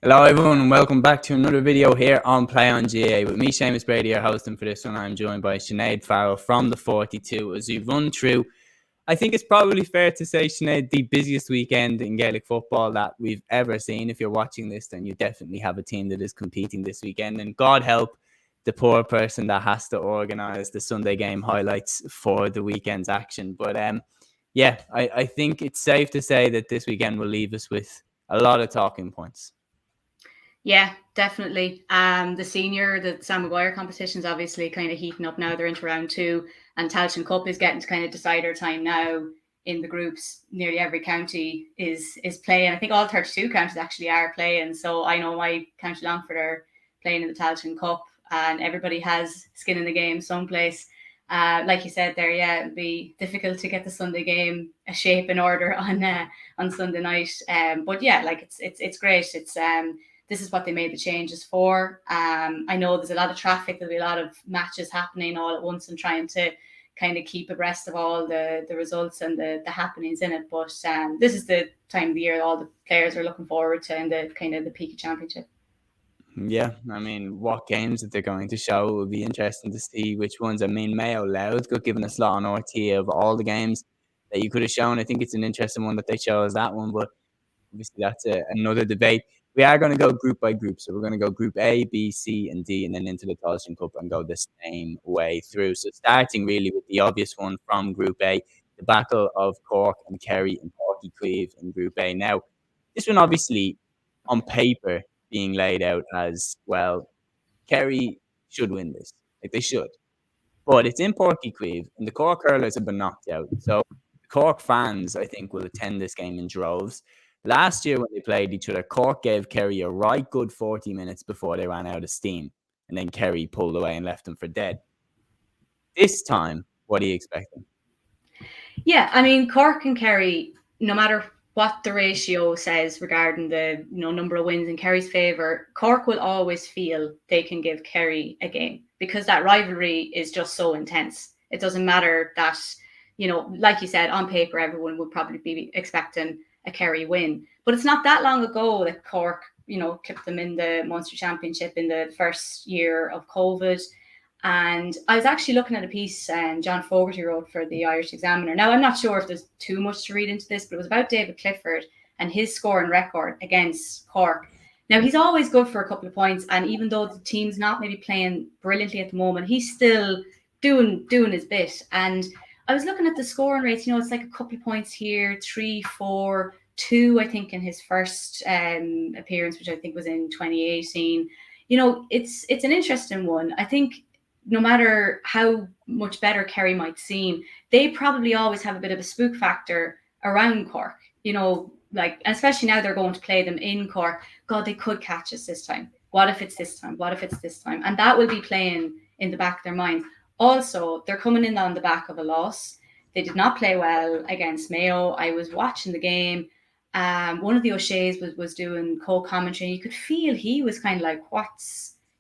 Hello everyone and welcome back to another video here on On GAA with me, Seamus Brady, your hosting for this one. I'm joined by Sinéad Farrell from the 42 as we run through, I think it's probably fair to say, Sinéad, the busiest weekend in Gaelic football that we've ever seen. If you're watching this, then you definitely have a team that is competing this weekend, and God help the poor person that has to organise the Sunday game highlights for the weekend's action. But yeah, I think it's safe to say that this weekend will leave us with a lot of talking points. Yeah, definitely. The Sam Maguire competition is obviously kind of heating up now. They're into round 2, and Táilteann Cup is getting to kind of decide our time now in the groups. Nearly every county is playing. I think all 32 counties actually are playing. So I know my County Longford are playing in the Táilteann Cup, and everybody has skin in the game someplace. Like you said there, yeah, it'll be difficult to get the Sunday game a shape and order on Sunday night. But yeah, like it's great. This is what they made the changes for. I know there's a lot of traffic. There'll be a lot of matches happening all at once and trying to kind of keep abreast of all the results and the happenings in it. But this is the time of the year all the players are looking forward to in the kind of the peak of championship. Yeah, I mean, what games that they're going to show will be interesting to see which ones. I mean, Mayo Loud got given a slot on RT of all the games that you could have shown. I think it's an interesting one that they chose that one, but obviously that's another debate. We are going to go group by group. So we're going to go group A, B, C, and D, and then into the Táilteann Cup and go the same way through. So starting really with the obvious one from group A, the battle of Cork and Kerry and Páirc Uí Chaoimh in group A. Now, this one obviously on paper being laid out as, well, Kerry should win this. Like, they should. But it's in Páirc Uí Chaoimh, and the Cork hurlers have been knocked out. So the Cork fans, I think, will attend this game in droves. Last year when they played each other, Cork gave Kerry a right good 40 minutes before they ran out of steam. And then Kerry pulled away and left them for dead. This time, what are you expecting? Yeah, I mean, Cork and Kerry, no matter what the ratio says regarding the number of wins in Kerry's favour, Cork will always feel they can give Kerry a game because that rivalry is just so intense. It doesn't matter that, like you said, on paper, everyone would probably be expecting a Kerry win. But it's not that long ago that Cork, kept them in the Munster Championship in the first year of COVID. And I was actually looking at a piece John Fogarty wrote for the Irish Examiner. Now, I'm not sure if there's too much to read into this, but it was about David Clifford and his scoring record against Cork. Now, he's always good for a couple of points, and even though the team's not maybe playing brilliantly at the moment, he's still doing his bit. And I was looking at the scoring rates. It's like a couple of points here, 3, 4, 2, I think, in his first appearance, which I think was in 2018. It's an interesting one. I think no matter how much better Kerry might seem, they probably always have a bit of a spook factor around Cork. Especially now they're going to play them in Cork. God, they could catch us this time. What if it's this time? What if it's this time? And that will be playing in the back of their minds. Also, they're coming in on the back of a loss. They did not play well against Mayo. I was watching the game. One of the O'Sheas was doing co-commentary. You could feel he was kind of like,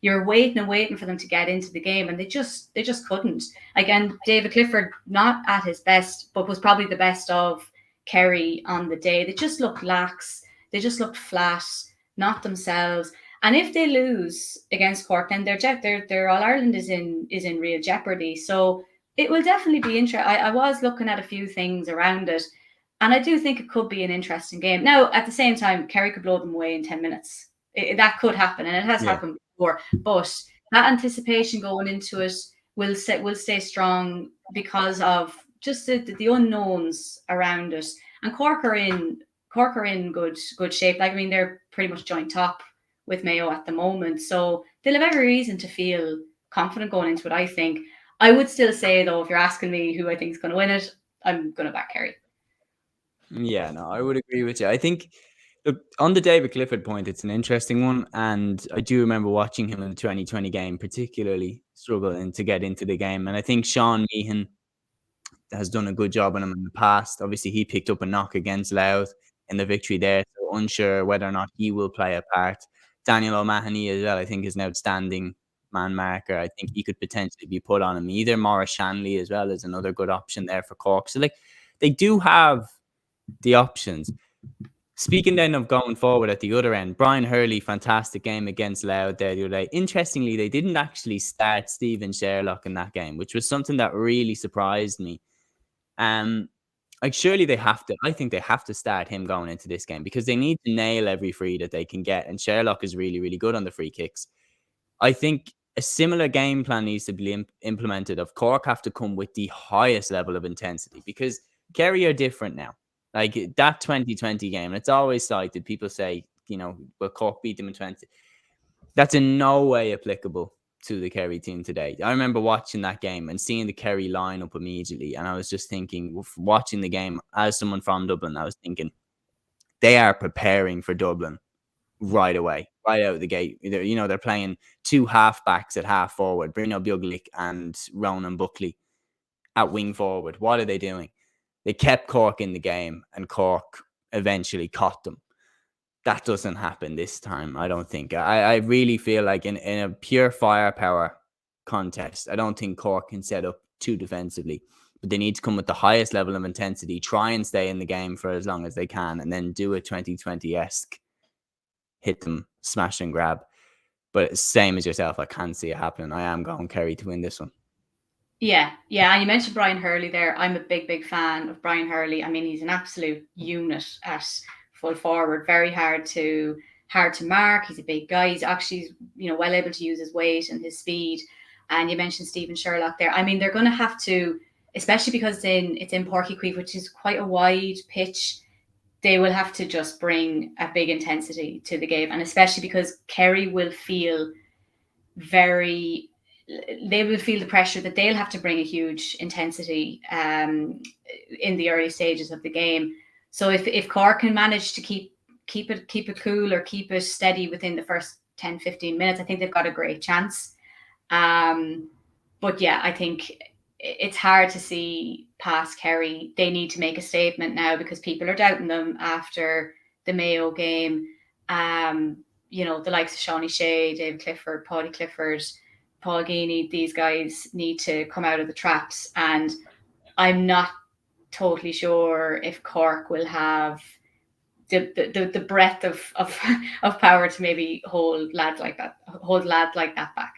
you're waiting and waiting for them to get into the game, and they just couldn't. Again, David Clifford, not at his best, but was probably the best of Kerry on the day. They just looked lax. They just looked flat, not themselves. And if they lose against Cork, then their All Ireland is in real jeopardy. So it will definitely be interesting. I was looking at a few things around it, and I do think it could be an interesting game. Now, at the same time, Kerry could blow them away in 10 minutes. That could happen, and it has happened before. But that anticipation going into it will stay strong because of just the unknowns around it. And Cork are in good shape. Like, I mean, they're pretty much joint top with Mayo at the moment, so they'll have every reason to feel confident going into it. I think. I would still say, though, if you're asking me who I think is going to win it, I'm going to back Kerry. Yeah, no, I would agree with you. I think, look, on the David Clifford point, it's an interesting one. And I do remember watching him in the 2020 game, particularly struggling to get into the game. And I think Sean Meehan has done a good job on him in the past. Obviously, he picked up a knock against Louth in the victory there. So unsure whether or not he will play a part. Daniel O'Mahony as well, I think, is an outstanding man marker. I think he could potentially be put on him. Either Maurice Shanley as well is another good option there for Cork. So, like, they do have the options. Speaking then of going forward at the other end, Brian Hurley, fantastic game against Louth there the other day. Interestingly, they didn't actually start Stephen Sherlock in that game, which was something that really surprised me. Like surely they have to. I think they have to start him going into this game because they need to nail every free that they can get, and Sherlock is really, really good on the free kicks. I think a similar game plan needs to be implemented. Of Cork have to come with the highest level of intensity because Kerry are different now. Like that 2020 game, it's always cited. People say, well, Cork beat them in 20. That's in no way applicable to the Kerry team today. I remember watching that game and seeing the Kerry lineup immediately, and I was just thinking, watching the game as someone from Dublin, I was thinking they are preparing for Dublin right away, right out of the gate. They're playing two halfbacks at half forward, Bruno Buglik and Ronan Buckley at wing forward. What are they doing? They kept Cork in the game, and Cork eventually caught them. That doesn't happen this time, I don't think. I really feel like in a pure firepower contest, I don't think Cork can set up too defensively. But they need to come with the highest level of intensity, try and stay in the game for as long as they can, and then do a 2020-esque hit them, smash and grab. But same as yourself, I can't see it happening. I am going Kerry to win this one. Yeah. And you mentioned Brian Hurley there. I'm a big fan of Brian Hurley. I mean, he's an absolute unit at full forward. Very hard to mark. He's a big guy. He's actually, well able to use his weight and his speed. And you mentioned Stephen Sherlock there. I mean, they're going to have to, especially because it's in Porky, which is quite a wide pitch. They will have to just bring a big intensity to the game, and especially because Kerry will feel the pressure that they'll have to bring a huge intensity in the early stages of the game. So if Cork can manage to keep it cool or keep it steady within the first 10-15 minutes, I think they've got a great chance. But yeah, I think it's hard to see past Kerry. They need to make a statement now because people are doubting them after the Mayo game. The likes of Shawnee Shea, David Clifford, Paul Geeney, these guys need to come out of the traps. And I'm not totally sure if Cork will have the breadth of power to maybe hold lads like that back.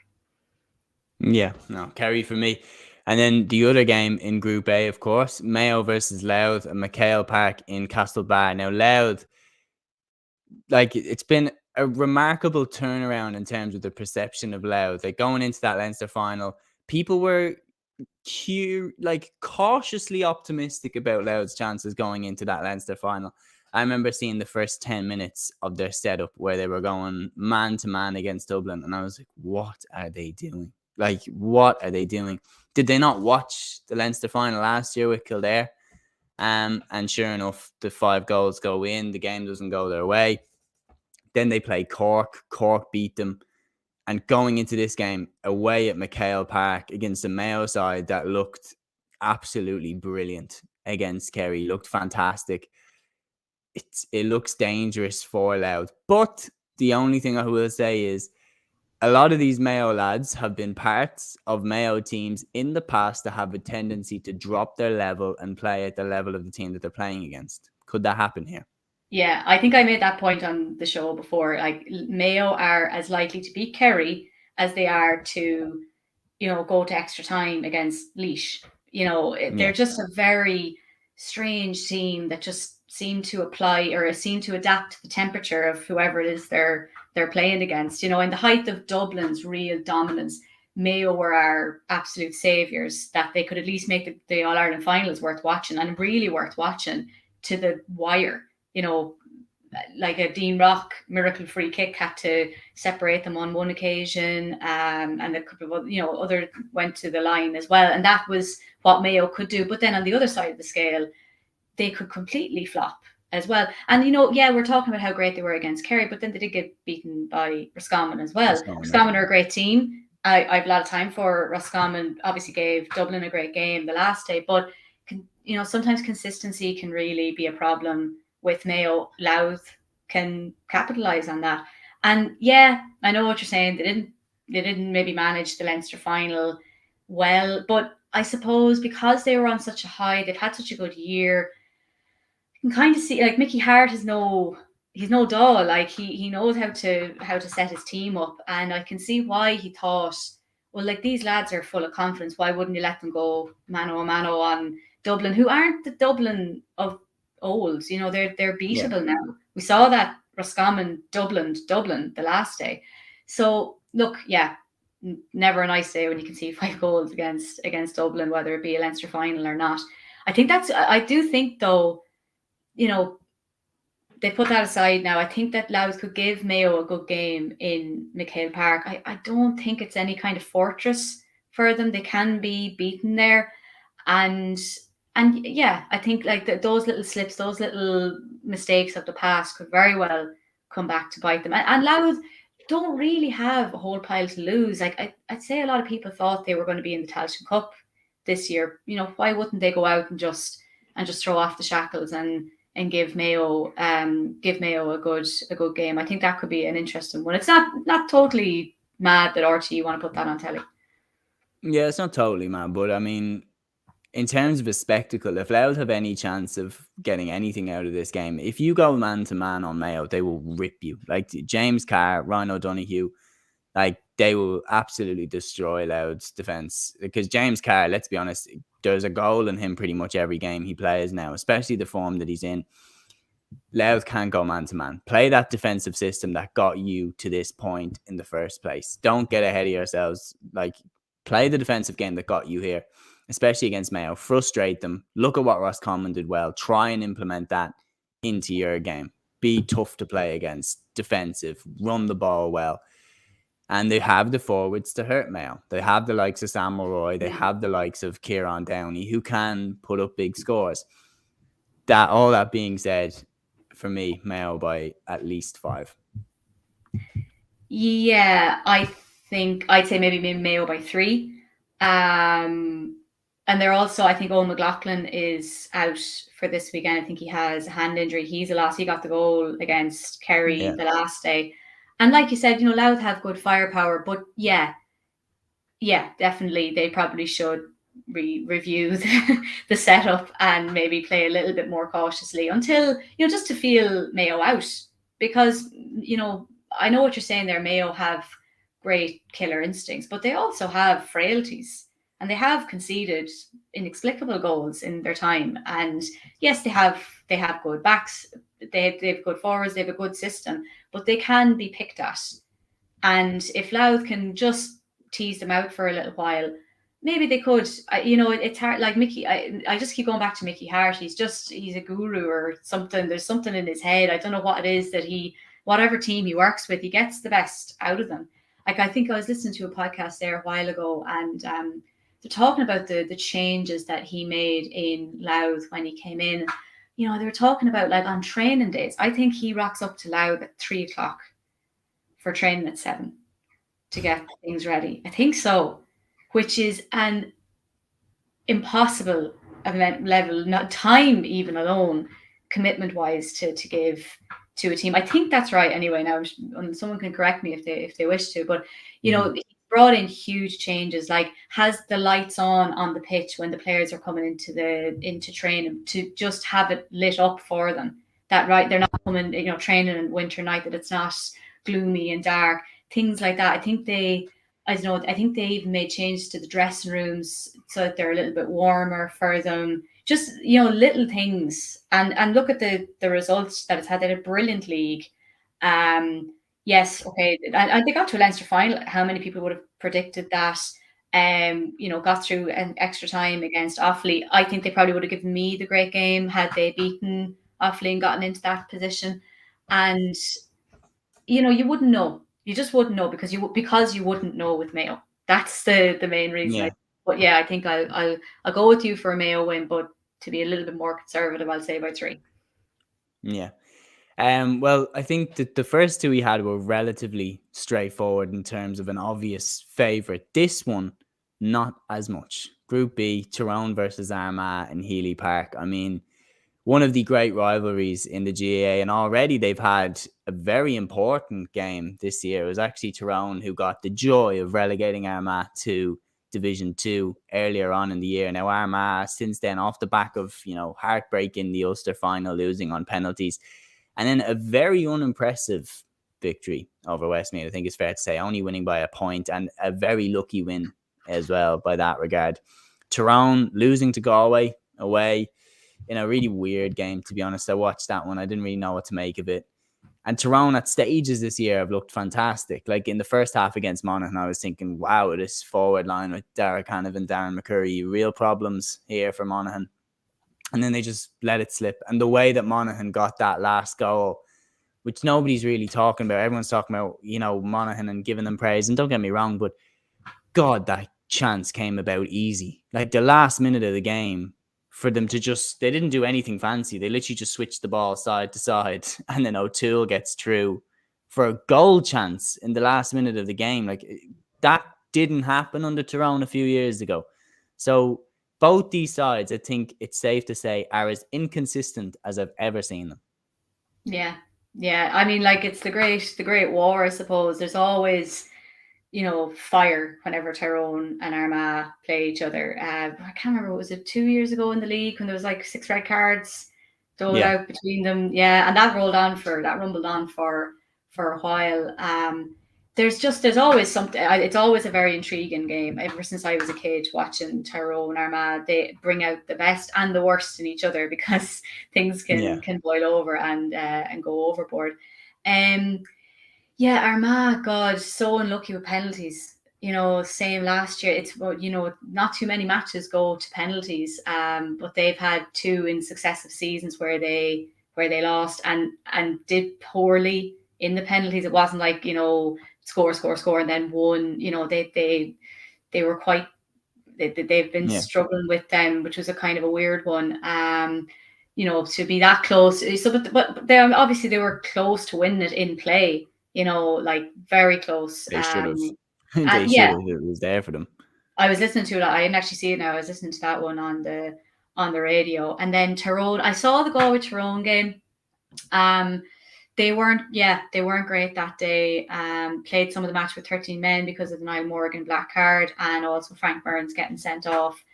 Yeah, no, Kerry for me. And then the other game in Group A, of course, Mayo versus Louth at McHale Park in Castlebar. Now, Louth, like, it's been a remarkable turnaround in terms of the perception of Louth. Like, going into that Leinster final, people were cautiously optimistic about Louth's chances going into that Leinster final. I remember seeing the first 10 minutes of their setup where they were going man-to-man against Dublin, and I was like, what are they doing? Like, what are they doing? Did they not watch the Leinster final last year with Kildare? And sure enough, the 5 goals go in. The game doesn't go their way. Then they play Cork. Cork beat them. And going into this game away at McHale Park against the Mayo side that looked absolutely brilliant against Kerry, looked fantastic. It looks dangerous for Louth. But the only thing I will say is a lot of these Mayo lads have been parts of Mayo teams in the past that have a tendency to drop their level and play at the level of the team that they're playing against. Could that happen here? Yeah, I think I made that point on the show before. Like, Mayo are as likely to beat Kerry as they are to, go to extra time against Laois. They're just a very strange team that just seem to apply or seem to adapt to the temperature of whoever it is they're playing against. In the height of Dublin's real dominance, Mayo were our absolute saviours, that they could at least make the All-Ireland finals worth watching, and really worth watching to the wire. Like a Dean Rock miracle free kick had to separate them on one occasion, and a couple of other went to the line as well, and that was what Mayo could do. But then on the other side of the scale, they could completely flop as well. And we're talking about how great they were against Kerry, but then they did get beaten by Roscommon as well. Roscommon are a great team. I have a lot of time for Roscommon. Obviously gave Dublin a great game the last day, but sometimes consistency can really be a problem with Mayo. Louth can capitalize on that. And yeah, I know what you're saying. They didn't maybe manage the Leinster final well, but I suppose because they were on such a high, they've had such a good year. can kind of see like Mickey Hart he's no doll. Like he knows how to set his team up, and I can see why he thought, well, like these lads are full of confidence. Why wouldn't you let them go mano a mano on Dublin, who aren't the Dublin of old? You know, they're beatable now. We saw that Roscommon Dublin the last day. So look, yeah, never a nice day when you can see 5 goals against Dublin, whether it be a Leinster final or not. I do think though, you know, they put that aside now. I think that Laos could give Mayo a good game in McHale Park. I don't think it's any kind of fortress for them. They can be beaten there. And yeah, I think like those little slips, those little mistakes of the past could very well come back to bite them. And Laos don't really have a whole pile to lose. Like I'd say a lot of people thought they were going to be in the Táilteann Cup this year. You know, why wouldn't they go out and just throw off the shackles and give Mayo a good game? I think that could be an interesting one. It's not totally mad that RT want to put that on telly. Yeah, it's not totally mad, but I mean, in terms of a spectacle, if Louth have any chance of getting anything out of this game, if you go man to man on Mayo, they will rip you. Like James Carr, Ryan O'Donoghue, like they will absolutely destroy Louth's defence. Because James Carr, let's be honest, there's a goal in him pretty much every game he plays now, especially the form that he's in. Louth can't go man to man. Play that defensive system that got you to this point in the first place. Don't get ahead of yourselves. Like, play the defensive game that got you here, especially against Mayo. Frustrate them. Look at what Roscommon did well. Try and implement that into your game. Be tough to play against. Defensive. Run the ball well. And they have the forwards to hurt Mayo. They have the likes of Sam Mulroy. They have the likes of Kieran Downey, who can put up big scores. All that being said, for me, Mayo by at least 5. Yeah, I think I'd say maybe Mayo by 3. And they're also, I think Owen McLaughlin is out for this weekend. I think he has a hand injury. He's a loss. He got the goal against Kerry the last day. And like you said, you know, Louth have good firepower, but yeah, definitely they probably should review the setup and maybe play a little bit more cautiously until, you know, just to feel Mayo out. Because, you know, I know what you're saying there. Mayo have great killer instincts, but they also have frailties. And they have conceded inexplicable goals in their time. And yes, they have good backs. They have good forwards. They have a good system, but they can be picked at. And if Louth can just tease them out for a little while, maybe they could. You know, it's hard. Like Mickey, I just keep going back to Mickey Hart. He's a guru or something. There's something in his head. I don't know what it is that whatever team he works with, he gets the best out of them. Like I think I was listening to a podcast there a while ago, and they're talking about the changes that he made in Louth when he came in. You know, they were talking about like on training days. I think he rocks up to Louth at 3:00 for training at 7 to get things ready. I think so, which is an impossible level, not time even alone, commitment wise to give to a team. I think that's right anyway. Now someone can correct me if they wish to, but you know, he brought in huge changes, like has the lights on the pitch when the players are coming into training, to just have it lit up for them. That right, they're not coming, you know, training in winter night, that it's not gloomy and dark, things like that. I think they even made changes to the dressing rooms so that they're a little bit warmer for them. Just, you know, little things. And look at the results that it's had. They had a brilliant league. Yes, okay. And they got to a Leinster final. How many people would have predicted that? You know, got through an extra time against Offaly. I think they probably would have given me the great game had they beaten Offaly and gotten into that position. And, you know, you wouldn't know. You just wouldn't know because you wouldn't know with Mayo. That's the main reason. Yeah. But yeah, I think I'll go with you for a Mayo win, but to be a little bit more conservative, I'll say by 3. Yeah. Well, I think that the first 2 we had were relatively straightforward in terms of an obvious favourite. This one, not as much. Group B, Tyrone versus Armagh in Healy Park. I mean, one of the great rivalries in the GAA, and already they've had a very important game this year. It was actually Tyrone who got the joy of relegating Armagh to Division 2 earlier on in the year. Now Armagh since then, off the back of, heartbreak in the Ulster final, losing on penalties, and then a very unimpressive victory over Westmeath, I think it's fair to say, only winning by a point, and a very lucky win as well by that regard. Tyrone losing to Galway away in a really weird game, to be honest. I watched that one. I didn't really know what to make of it. And Tyrone at stages this year have looked fantastic. Like in the first half against Monaghan, I was thinking, wow, this forward line with Derek Hannon and Darren McCurry, real problems here for Monaghan. And then they just let it slip. And the way that Monaghan got that last goal, which nobody's really talking about. Everyone's talking about, Monaghan and giving them praise. And don't get me wrong, but God, that chance came about easy. Like the last minute of the game, for them to they didn't do anything fancy. They literally just switched the ball side to side. And then O'Toole gets through for a goal chance in the last minute of the game. Like that didn't happen under Tyrone a few years ago. So both these sides, I think it's safe to say, are as inconsistent as I've ever seen them. Yeah. I mean, like it's the great war, I suppose. There's always, fire whenever Tyrone and Armagh play each other. I can't remember, was it 2 years ago in the league when there was like 6 red cards doled out between them? Yeah, and that rumbled on for a while. There's always something. It's always a very intriguing game. Ever since I was a kid watching Tyrone, Armagh, they bring out the best and the worst in each other because things can boil over and go overboard. Armagh, God, so unlucky with penalties. Same last year. It's not too many matches go to penalties. But they've had 2 in successive seasons where they lost and did poorly in the penalties. It wasn't like score and then won. They were quite. They've been struggling with them, which was a kind of a weird one. To be that close. So, but they obviously they were close to winning it in play. Like very close. They should have. They should have. It was there for them. I was listening to it. I didn't actually see it now. I was listening to that one on the radio. And then Tyrone, I saw the Galway Tyrone game. They weren't great that day. Played some of the match with 13 men because of the Niall Morgan black card and also Frank Burns getting sent off.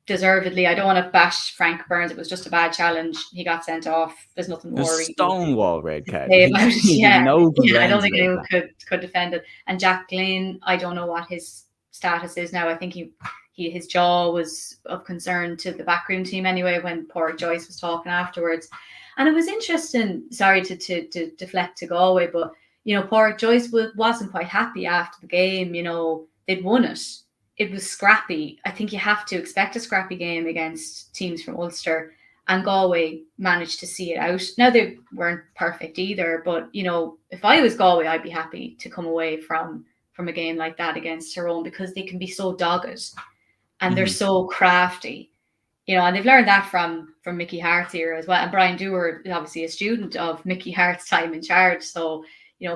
Deservedly. I don't want to bash Frank Burns. It was just a bad challenge. He got sent off. There's nothing more. Stonewall red card. I don't think anyone could defend it. And Jack Glynn, I don't know what his status is now. I think his jaw was of concern to the backroom team anyway when Pádraig Joyce was talking afterwards. And it was interesting, sorry to deflect to Galway, but Pádraig Joyce wasn't quite happy after the game. They'd won it. It was scrappy. I think you have to expect a scrappy game against teams from Ulster, and Galway managed to see it out. Now, they weren't perfect either, but, if I was Galway, I'd be happy to come away from a game like that against Tyrone because they can be so dogged and they're so crafty, and they've learned that from Mickey Hart's era as well. And Brian Dewar is obviously a student of Mickey Hart's time in charge, so,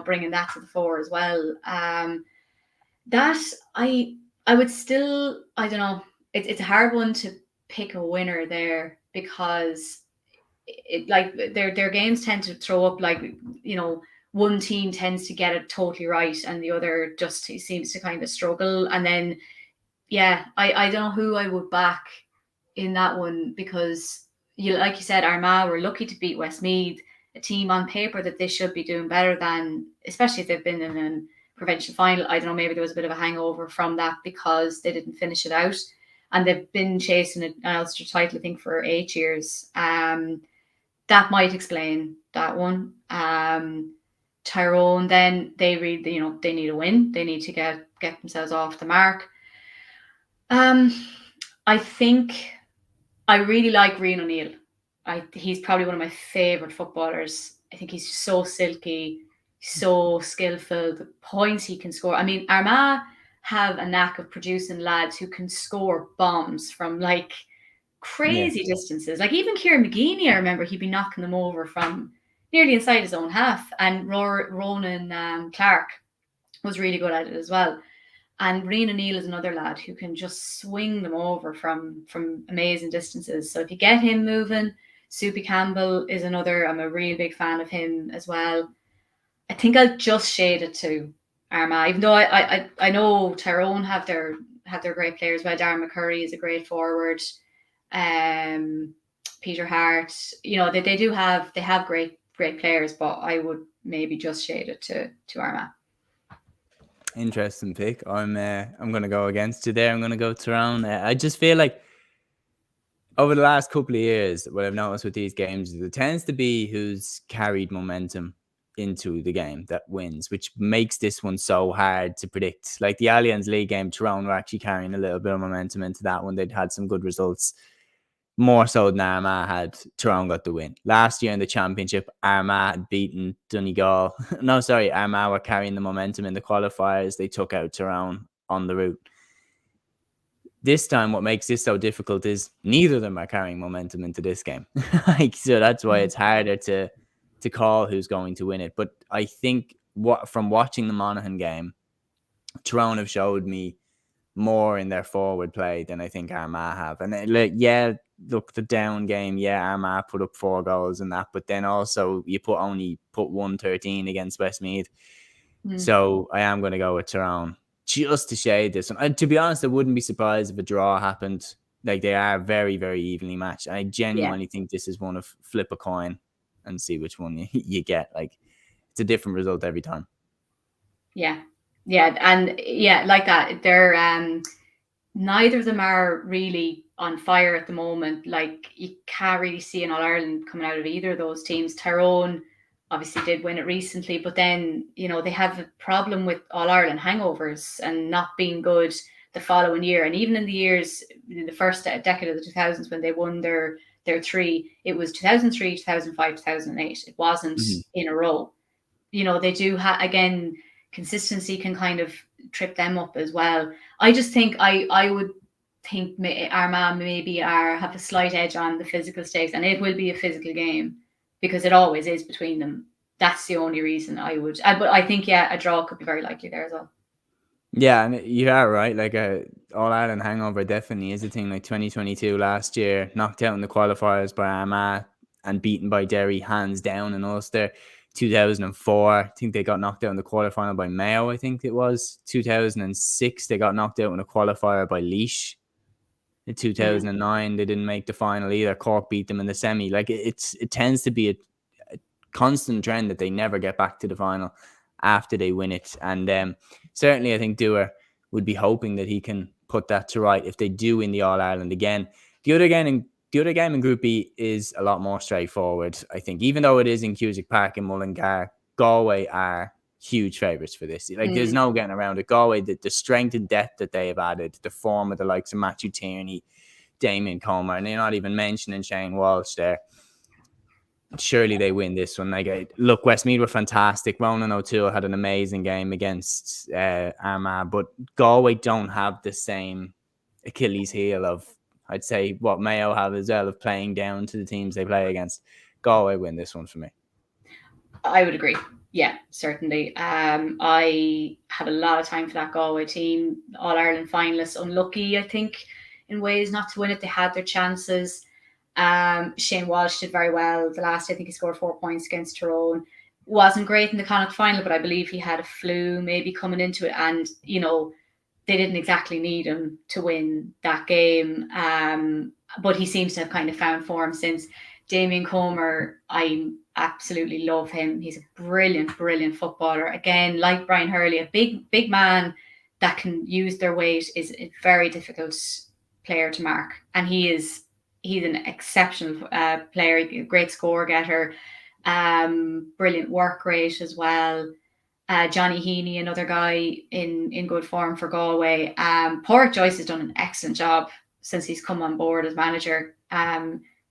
bringing that to the fore as well. I would still, I don't know, it's a hard one to pick a winner there because their games tend to throw up one team tends to get it totally right and the other just seems to kind of struggle. And then, I don't know who I would back in that one because like you said, Armagh were lucky to beat Westmeath, a team on paper that they should be doing better than, especially if they've been in an provincial final. I don't know, maybe there was a bit of a hangover from that because they didn't finish it out and they've been chasing an Ulster title, I think, for 8 years. That might explain that one. Tyrone, then they need a win. They need to get themselves off the mark. I think I really like Rian O'Neill. He's probably one of my favourite footballers. I think he's so silky, so skillful, the points he can score. I mean, Armagh have a knack of producing lads who can score bombs from crazy distances. Like even Kieran McGeeney, I remember he'd be knocking them over from nearly inside his own half. And Ronan Clark was really good at it as well. And Rian O'Neill is another lad who can just swing them over from amazing distances. So if you get him moving, Soupy Campbell is another. I'm a really big fan of him as well. I think I'll just shade it to Armagh, even though I know Tyrone have their have their great players. Well, Darren McCurry is a great forward. Peter Hart, they have great players, but I would maybe just shade it to Armagh. Interesting pick. I'm going to go against you there. I'm going to go Tyrone. I just feel like over the last couple of years, what I've noticed with these games is it tends to be who's carried momentum into the game that wins, which makes this one so hard to predict. Like the Allianz League game, Tyrone were actually carrying a little bit of momentum into that one. They'd had some good results. More so than Armagh had. Tyrone got the win. Last year in the championship, Armagh had beaten Donegal. Armagh were carrying the momentum in the qualifiers. They took out Tyrone on the route. This time, what makes this so difficult is neither of them are carrying momentum into this game. So that's why it's harder to call who's going to win it. But I think from watching the Monaghan game, Tyrone have showed me more in their forward play than I think Armagh have. And look, the down game, Armagh put up 4 goals and that, but then also you only put 113 against Westmeath. So I am going to go with Tyrone just to shade this one. And to be honest, I wouldn't be surprised if a draw happened. Like, they are very, very evenly matched. I genuinely think this is one of flip a coin and see which one you get. Like, it's a different result every time. Yeah, and like that. They're neither of them are really on fire at the moment. Like, you can't really see an All-Ireland coming out of either of those teams. Tyrone obviously did win it recently, but then, they have a problem with All-Ireland hangovers and not being good the following year. And even in the first decade of the 2000s, when they won their 3, it was 2003, 2005, 2008. It wasn't in a row. They do again, consistency can kind of trip them up as well. I just think I would think Armagh maybe have a slight edge on the physical stakes, and it will be a physical game because it always is between them. That's the only reason I would. But I think a draw could be very likely there as well. Yeah, and you are right. Like, All-Ireland hangover definitely is a thing. Like 2022 last year, knocked out in the qualifiers by Armagh and beaten by Derry hands down in Ulster. 2004, I think they got knocked out in the quarterfinal by Mayo, I think it was. 2006, they got knocked out in a qualifier by Laois. In 2009, they didn't make the final either. Cork beat them in the semi. Like, it tends to be a constant trend that they never get back to the final after they win it. And certainly I think Dewar would be hoping that he can put that to right if they do win the All-Ireland again. The other game in Group B is a lot more straightforward, I think. Even though it is in Cusack Park in Mullingar, Galway are huge favourites for this. Like, there's no getting around it. Galway, the strength and depth that they have added, the form of the likes of Matthew Tierney, Damien Comer, and they're not even mentioning Shane Walsh there. Surely they win this one. Like, look, Westmeath were fantastic. Ronan O'Toole had an amazing game against Armagh, but Galway don't have the same Achilles heel of, I'd say, what Mayo have as well, of playing down to the teams they play against. Galway win this one for me. I would agree. Yeah, certainly. I have a lot of time for that Galway team. All-Ireland finalists, unlucky, I think, in ways not to win it. They had their chances. Shane Walsh did very well. The last, I think he scored 4 points against Tyrone. Wasn't great in the Connacht final, but I believe he had a flu maybe coming into it. And, they didn't exactly need him to win that game. But he seems to have kind of found form since. Damien Comer, I absolutely love him. He's a brilliant, brilliant footballer. Again, like Brian Hurley, a big man that can use their weight is a very difficult player to mark. And he's an exceptional player, great score getter, brilliant work rate as well. Johnny Heaney, another guy in good form for Galway. Pádraig Joyce has done an excellent job since he's come on board as manager.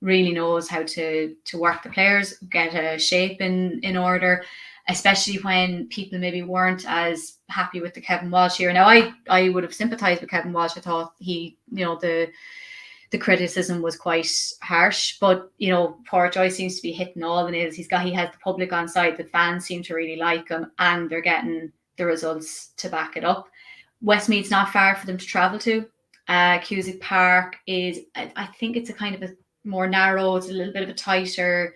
Really knows how to work the players, get a shape in order, especially when people maybe weren't as happy with the Kevin Walsh here. Now, I would have sympathised with Kevin Walsh. I thought the criticism was quite harsh, but Pádraig Joyce seems to be hitting all the nails. He has the public on side. The fans seem to really like him, and they're getting the results to back it up. Westmeath's not far for them to travel to. Cusack Park is, I think it's a kind of a more narrow, it's a little bit of a tighter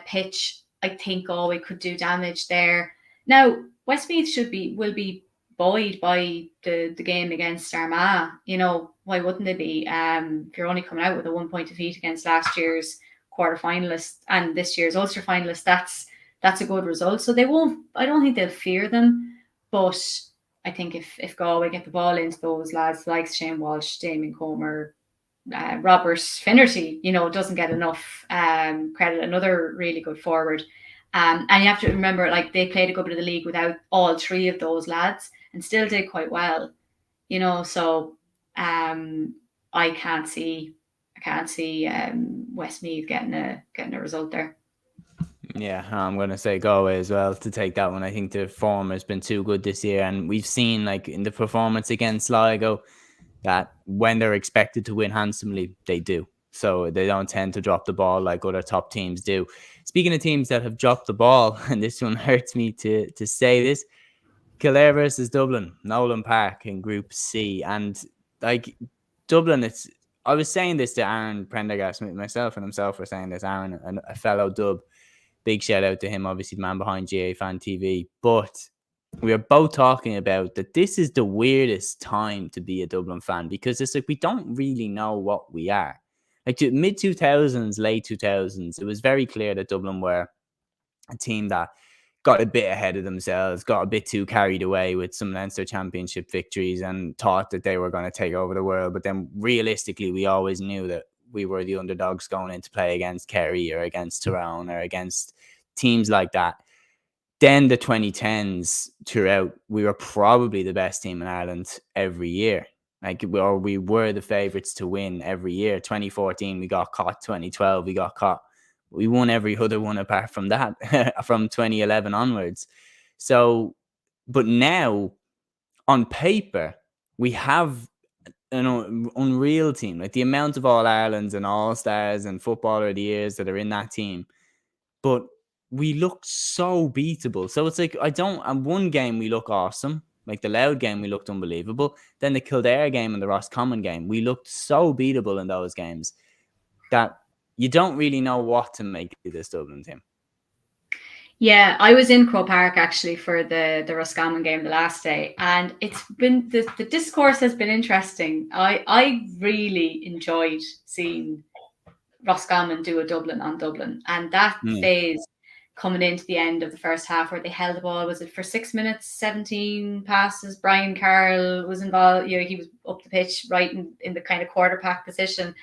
pitch. I think Galway could do damage there. Now, Westmeath will be buoyed by the game against Armagh. Why wouldn't they be? If you're only coming out with a 1-point defeat against last year's quarter-finalist and this year's Ulster finalist, that's a good result. So they won't. I don't think they'll fear them, but I think if Galway get the ball into those lads like Shane Walsh, Damien Comer, Robert Finnerty, doesn't get enough credit. Another really good forward. And you have to remember, they played a good bit of the league without all three of those lads and still did quite well, So I can't see Westmeath getting a result there. Yeah, I'm going to say Galway as well to take that one. I think the form has been too good this year, and we've seen in the performance against Sligo that when they're expected to win handsomely, they do. So they don't tend to drop the ball like other top teams do. Speaking of teams that have dropped the ball, and this one hurts me to say this, Kildare versus Dublin, Nolan Park in Group C. And Dublin, I was saying this to Aaron Prendergast, myself and himself were saying this, Aaron, a fellow Dub. Big shout out to him, obviously the man behind GAA Fan TV. But we are both talking about that this is the weirdest time to be a Dublin fan because it's we don't really know what we are. Mid 2000s, late 2000s, it was very clear that Dublin were a team that got a bit ahead of themselves, got a bit too carried away with some Leinster Championship victories and thought that they were going to take over the world. But then realistically, we always knew that we were the underdogs going into play against Kerry or against Tyrone or against teams like that. Then the 2010s throughout, we were probably the best team in Ireland every year. We were the favourites to win every year. 2014, we got caught. 2012, we got caught. We won every other one apart from that, from 2011 onwards. So, but now, on paper, we have an unreal team. The amount of All-Irelands and All-Stars and Footballer of the Years that are in that team. But we look so beatable. So it's one game we look awesome. The Loud game, we looked unbelievable. Then the Kildare game and the Roscommon game, we looked so beatable in those games that you don't really know what to make of this Dublin team. Yeah, I was in Croke Park actually for the Roscommon game the last day, and it's been the discourse has been interesting. I really enjoyed seeing Roscommon do a Dublin on Dublin, and that phase coming into the end of the first half where they held the ball, was it for 6 minutes, 17 passes? Brian Carroll was involved. He was up the pitch right in the kind of quarter pack position.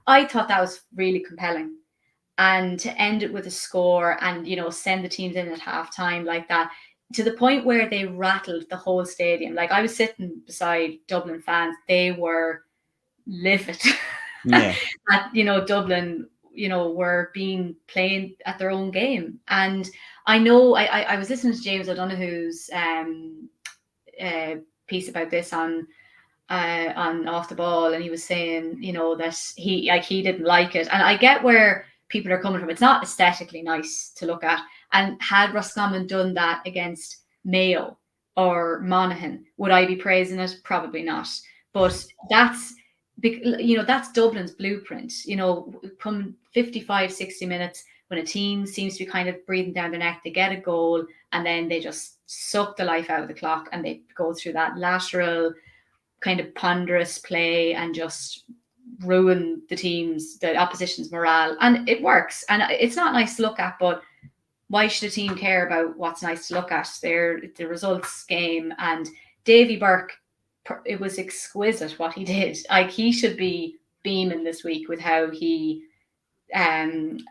I thought that was really compelling. And to end it with a score and, send the teams in at halftime like that, to the point where they rattled the whole stadium. I was sitting beside Dublin fans. They were livid. Yeah. That, Dublin, were playing at their own game. And I know I was listening to James O'Donoghue's piece about this on Off the Ball, and he was saying, that he didn't like it. And I get where people are coming from. It's not aesthetically nice to look at. And had Roscommon done that against Mayo or Monaghan, would I be praising it? Probably not. But that's Dublin's blueprint. From 55, 60 minutes, when a team seems to be kind of breathing down their neck, they get a goal and then they just suck the life out of the clock and they go through that lateral kind of ponderous play and just ruin the opposition's morale. And it works. And it's not nice to look at, but why should a team care about what's nice to look at? They're the results game. And Davy Burke, it was exquisite what he did. He should be beaming this week with how he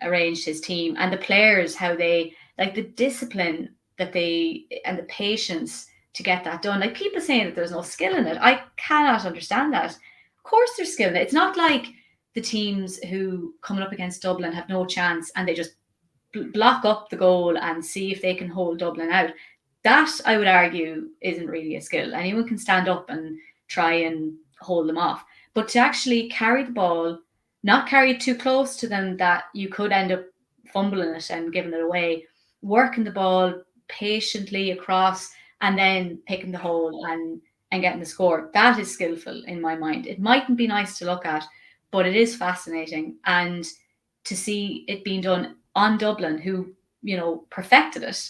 arranged his team and the players, how they the discipline that and the patience to get that done. People saying that there's no skill in it. I cannot understand that. Of course there's skill in it. It's not like the teams who coming up against Dublin have no chance and they just block up the goal and see if they can hold Dublin out. That, I would argue, isn't really a skill. Anyone can stand up and try and hold them off. But to actually carry the ball, not carry it too close to them that you could end up fumbling it and giving it away, working the ball patiently across and then picking the hole and getting the score. That is skillful in my mind. It mightn't be nice to look at, but it is fascinating. And to see it being done on Dublin, who, perfected it,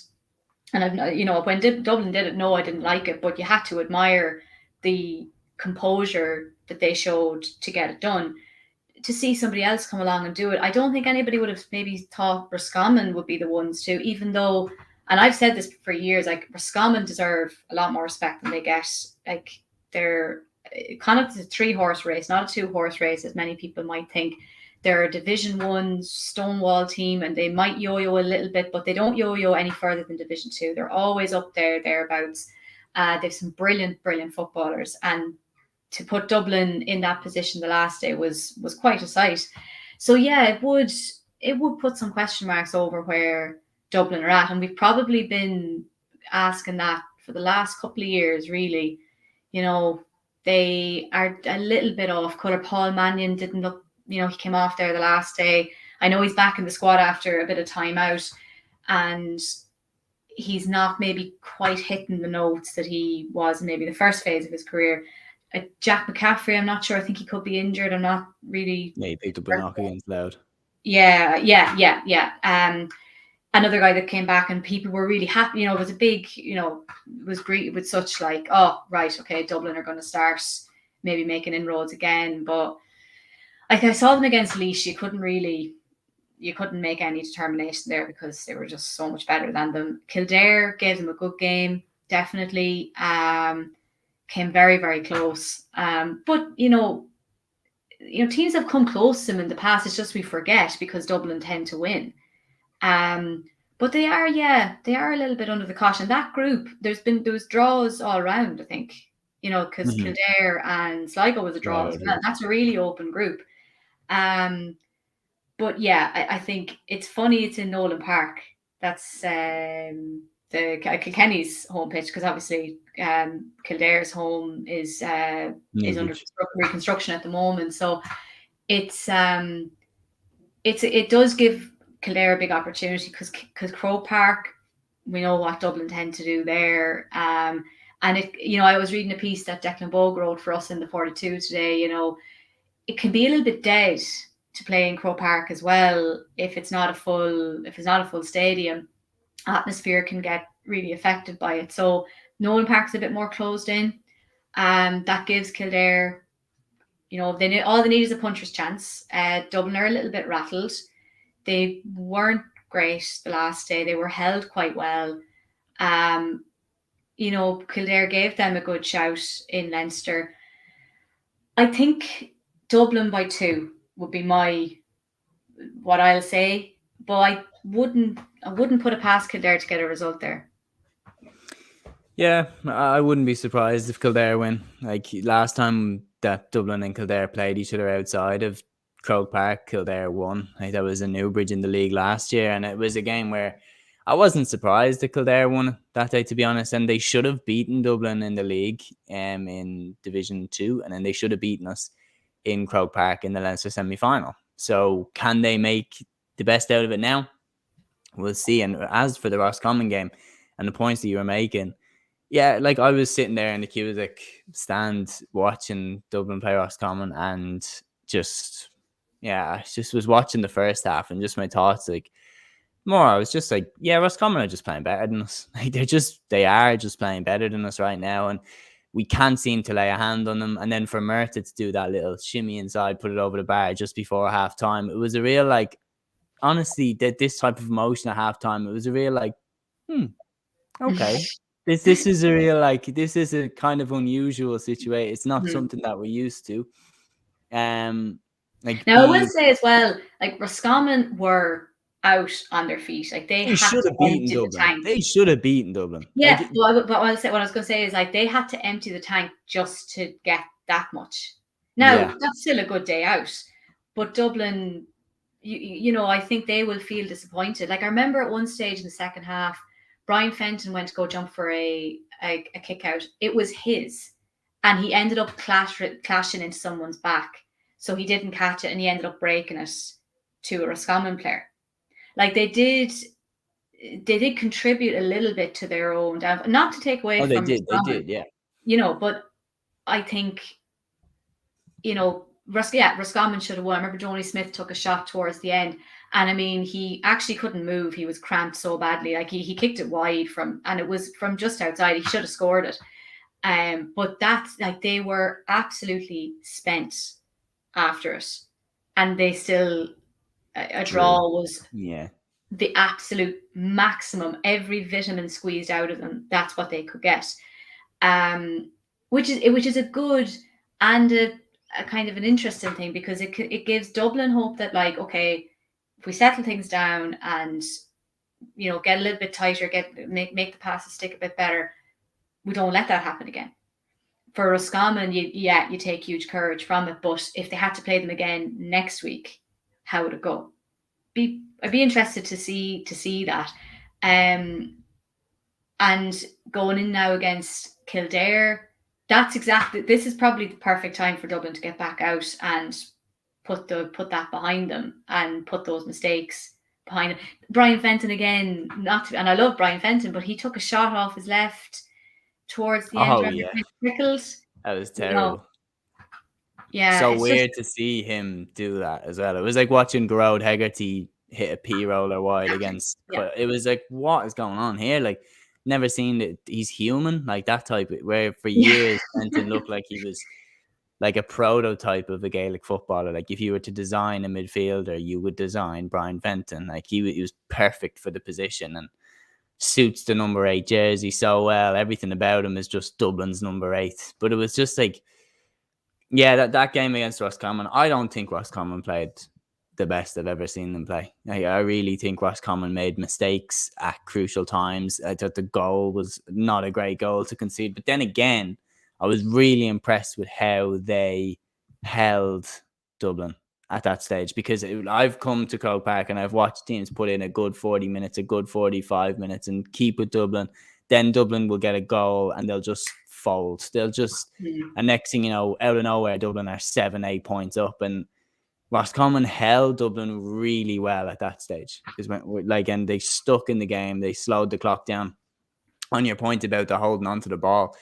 And when Dublin did it, no, I didn't like it, but you had to admire the composure that they showed to get it done. To see somebody else come along and do it, I don't think anybody would have maybe thought Roscommon would be the ones to, even though, and I've said this for years, like Roscommon deserve a lot more respect than they get. Like they're kind of a 3-horse race, not a 2-horse race, as many people might think. They're a Division 1 Stonewall team, and they might yo-yo a little bit, but they don't yo-yo any further than Division 2. They're always up there, thereabouts. They've some brilliant, brilliant footballers, and to put Dublin in that position the last day was quite a sight. So yeah, it would put some question marks over where Dublin are at, and we've probably been asking that for the last couple of years, really. They are a little bit off colour. Paul Mannion didn't look, he came off there the last day. I know he's back in the squad after a bit of time out, and he's not maybe quite hitting the notes that he was in maybe the first phase of his career. Jack McCaffrey, I'm not sure. I think he could be injured. I'm not really. Yeah, he picked up a knock against Louth. Yeah. Another guy that came back and people were really happy. It was a big, was greeted with such like, oh, right, okay, Dublin are going to start maybe making inroads again. But like I saw them against Laois, you couldn't make any determination there because they were just so much better than them. Kildare gave them a good game, definitely. Came very, very close. But teams have come close to them in the past. It's just we forget because Dublin tend to win. But they are a little bit under the caution. That group, there was draws all around, I think, because Kildare and Sligo was a draw as well. That's a really open group. But yeah, I think it's funny it's in Nolan Park. That's the Kilkenny's home pitch, because obviously Kildare's home is under reconstruction at the moment. So it does give Kildare a big opportunity because Croke Park, we know what Dublin tend to do there. And I was reading a piece that Declan Bogue wrote for us in the 42 today. It can be a little bit dead to play in Croke Park as well if it's not a full stadium. Atmosphere can get really affected by it. So Nolan Park's a bit more closed in. That gives Kildare, all they need is a puncher's chance. Dublin are a little bit rattled. They weren't great the last day. They were held quite well. Kildare gave them a good shout in Leinster. I think Dublin by 2 would be what I'll say, but I wouldn't put it past Kildare to get a result there. Yeah, I wouldn't be surprised if Kildare win. Like last time that Dublin and Kildare played each other outside of Croke Park, Kildare won. Like that was a Newbridge in the league last year, and it was a game where I wasn't surprised that Kildare won that day, to be honest. And they should have beaten Dublin in the league, in Division 2, and then they should have beaten us in Croke Park in the Leinster semi-final. So can they make the best out of it now? We'll see. And as for the Roscommon game and the points that you were making, yeah, like I was sitting there in the Cusack stand watching Dublin play Roscommon, and I just was watching the first half, and just my thoughts, like, I was just like, yeah, Roscommon are just playing better than us. Like they are just playing better than us right now, and we can't seem to lay a hand on them. And then for Murtagh to do that little shimmy inside, put it over the bar just before half time, it was a real, like, honestly, that this type of emotion at half time, it was a real, like, okay. This is a real, like, this is a kind of unusual situation. It's not something that we're used to. I will say as well, like, Roscommon were out on their feet. Like they should have beaten Dublin. They should have beaten Dublin. Yeah, like, but what I was going to say is, like, they had to empty the tank just to get that much. Now that's still a good day out, but Dublin, I think they will feel disappointed. Like I remember at one stage in the second half, Brian Fenton went to go jump for a kick out. It was his, and he ended up clashing into someone's back. So he didn't catch it, and he ended up breaking it to a Roscommon player. Like they did contribute a little bit to their own downfall. Not to take away from they did, yeah. But I think, Roscommon should have won. I remember Johnny Smith took a shot towards the end, and I mean, he actually couldn't move. He was cramped so badly. Like he kicked it wide and it was from just outside. He should have scored it. But that's like they were absolutely spent after it, and they still a draw was the absolute maximum. Every vitamin squeezed out of them. That's what they could get. Which is a good and a kind of an interesting thing, because it gives Dublin hope that, like, okay, if we settle things down and get a little bit tighter, make the passes stick a bit better, we don't let that happen again. For Roscommon, you take huge courage from it, but if they had to play them again next week, how would it go? I'd be interested to see that. And going in now against Kildare, this is probably the perfect time for Dublin to get back out and put that behind them and put those mistakes behind them. Brian Fenton again, and I love Brian Fenton, but he took a shot off his left towards the end. Oh yeah, that was terrible. Yeah, so weird to see him do that as well. It was like watching Gerard Hegarty hit a P-roller wide against. It was like, what is going on here? Like, never seen it. He's human, like that type. Where for years Fenton looked like he was like a prototype of a Gaelic footballer. Like if you were to design a midfielder, you would design Brian Fenton. Like he was perfect for the position and suits the number 8 jersey so well. Everything about him is just Dublin's number 8. But it was just like, that game against Roscommon, I don't think Roscommon played the best I've ever seen them play. I really think Roscommon made mistakes at crucial times. I thought the goal was not a great goal to concede. But then again, I was really impressed with how they held Dublin at that stage, because I've come to Croke Park and I've watched teams put in a good 40 minutes, a good 45 minutes and keep with Dublin. Then Dublin will get a goal and they'll just fold. They'll just, and next thing you know, out of nowhere, Dublin are 7-8 points up. And Roscommon held Dublin really well at that stage. And they stuck in the game. They slowed the clock down. On your point about the holding onto the ball,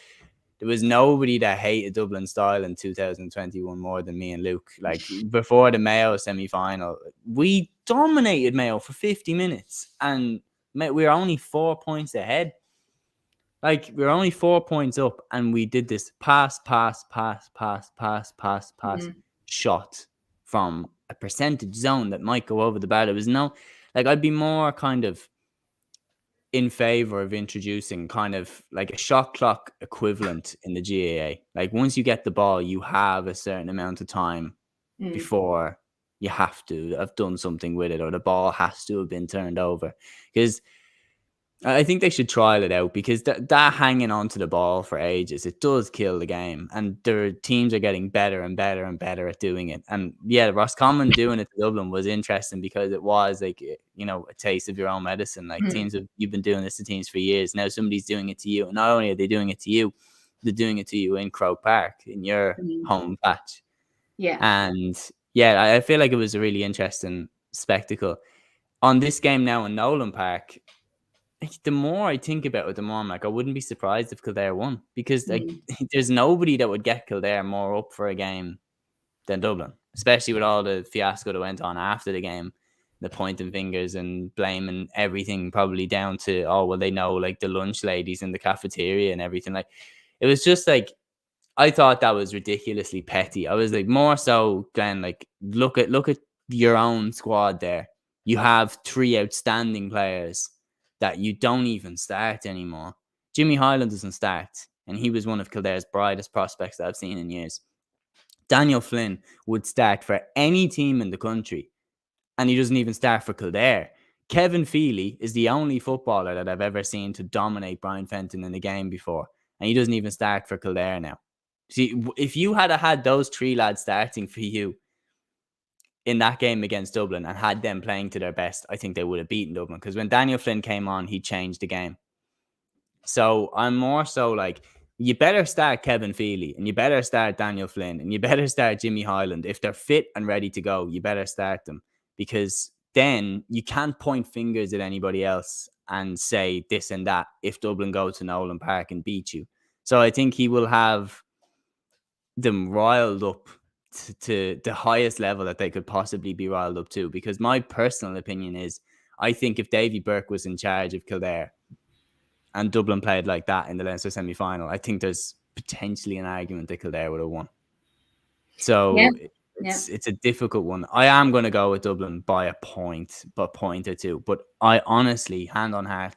there was nobody that hated Dublin style in 2021 more than me and Luke. Like before the Mayo semi-final, we dominated Mayo for 50 minutes and we were only 4 points ahead. Like we were only 4 points up and we did this pass shot from a percentage zone that might go over the bar. There was I'd be more kind of in favor of introducing kind of like a shot clock equivalent in the GAA. Like once you get the ball, you have a certain amount of time before you have to have done something with it, or the ball has to have been turned over. Because I think they should trial it out, because that hanging onto the ball for ages, it does kill the game. And their teams are getting better and better and better at doing it. And Roscommon doing it to Dublin was interesting, because it was like, a taste of your own medicine. Like you've been doing this to teams for years. Now somebody's doing it to you. And not only are they doing it to you, they're doing it to you in Croke Park, in your home patch. Yeah. And I feel like it was a really interesting spectacle. On this game now in Nolan Park, the more I think about it, the more I'm like, I wouldn't be surprised if Kildare won, because there's nobody that would get Kildare more up for a game than Dublin, especially with all the fiasco that went on after the game, the pointing fingers and blaming everything probably down to, they know like the lunch ladies in the cafeteria and everything. Like it was just like, I thought that was ridiculously petty. I was like, more so, Glenn, like look at your own squad there. You have 3 outstanding players that you don't even start anymore. Jimmy Hyland doesn't start, and he was one of Kildare's brightest prospects that I've seen in years. Daniel Flynn would start for any team in the country, and he doesn't even start for Kildare. Kevin Feely is the only footballer that I've ever seen to dominate Brian Fenton in the game before, and he doesn't even start for Kildare now. See, if you had those 3 lads starting for you in that game against Dublin and had them playing to their best, I think they would have beaten Dublin, because when Daniel Flynn came on, he changed the game. So I'm more so like, you better start Kevin Feely and you better start Daniel Flynn and you better start Jimmy Hyland. If they're fit and ready to go, you better start them, because then you can't point fingers at anybody else and say this and that if Dublin go to Nolan Park and beat you. So I think he will have them riled up to the highest level that they could possibly be riled up to. Because my personal opinion is, I think if Davy Burke was in charge of Kildare and Dublin played like that in the Leinster semi-final, I think there's potentially an argument that Kildare would have won. So it's a difficult one. I am going to go with Dublin by a point or two. But I honestly, hand on heart,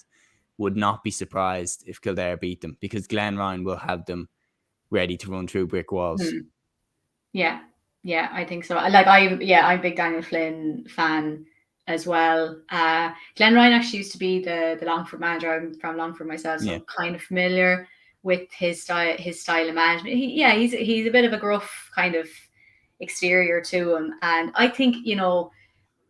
would not be surprised if Kildare beat them, because Glenn Ryan will have them ready to run through brick walls. Yeah, I think so. I'm a big Daniel Flynn fan as well. Glenn Ryan actually used to be the Longford manager. I'm from Longford myself, so I'm kind of familiar with his style of management. He's a bit of a gruff kind of exterior to him, and I think,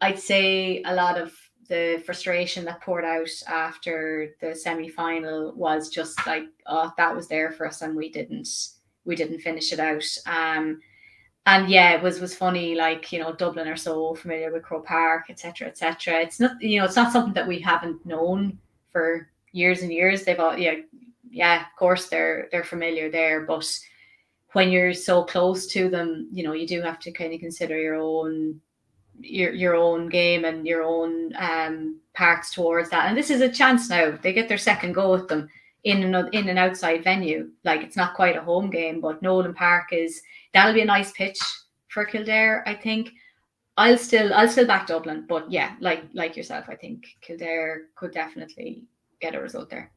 I'd say a lot of the frustration that poured out after the semi-final was just like, oh, that was there for us and we didn't finish it out. And yeah, it was funny, like, Dublin are so familiar with Croke Park, etc., etc. It's not, it's not something that we haven't known for years and years. They've all, of course they're familiar there, but when you're so close to them, you do have to kind of consider your own game and your own parts towards that. And this is a chance now. They get their second go at them in an outside venue. Like, it's not quite a home game, but Nolan Park that'll be a nice pitch for Kildare, I think. I'll still back Dublin, but yeah, like yourself, I think Kildare could definitely get a result there.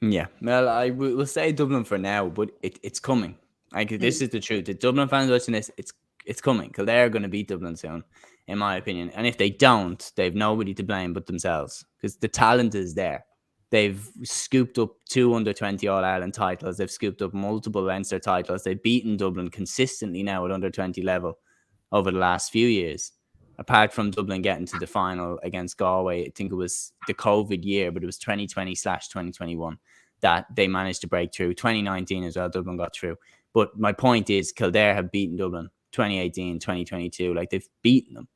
Yeah, well, I will say Dublin for now, but it's coming. Like, this is the truth. The Dublin fans watching this, it's coming. Kildare are going to beat Dublin soon, in my opinion. And if they don't, they've nobody to blame but themselves, because the talent is there. They've scooped up 2 under-20 All-Ireland titles. They've scooped up multiple Leinster titles. They've beaten Dublin consistently now at under-20 level over the last few years. Apart from Dublin getting to the final against Galway, I think it was the COVID year, but it was 2020/2021 that they managed to break through. 2019 as well, Dublin got through. But my point is, Kildare have beaten Dublin 2018, 2022. Like, they've beaten them.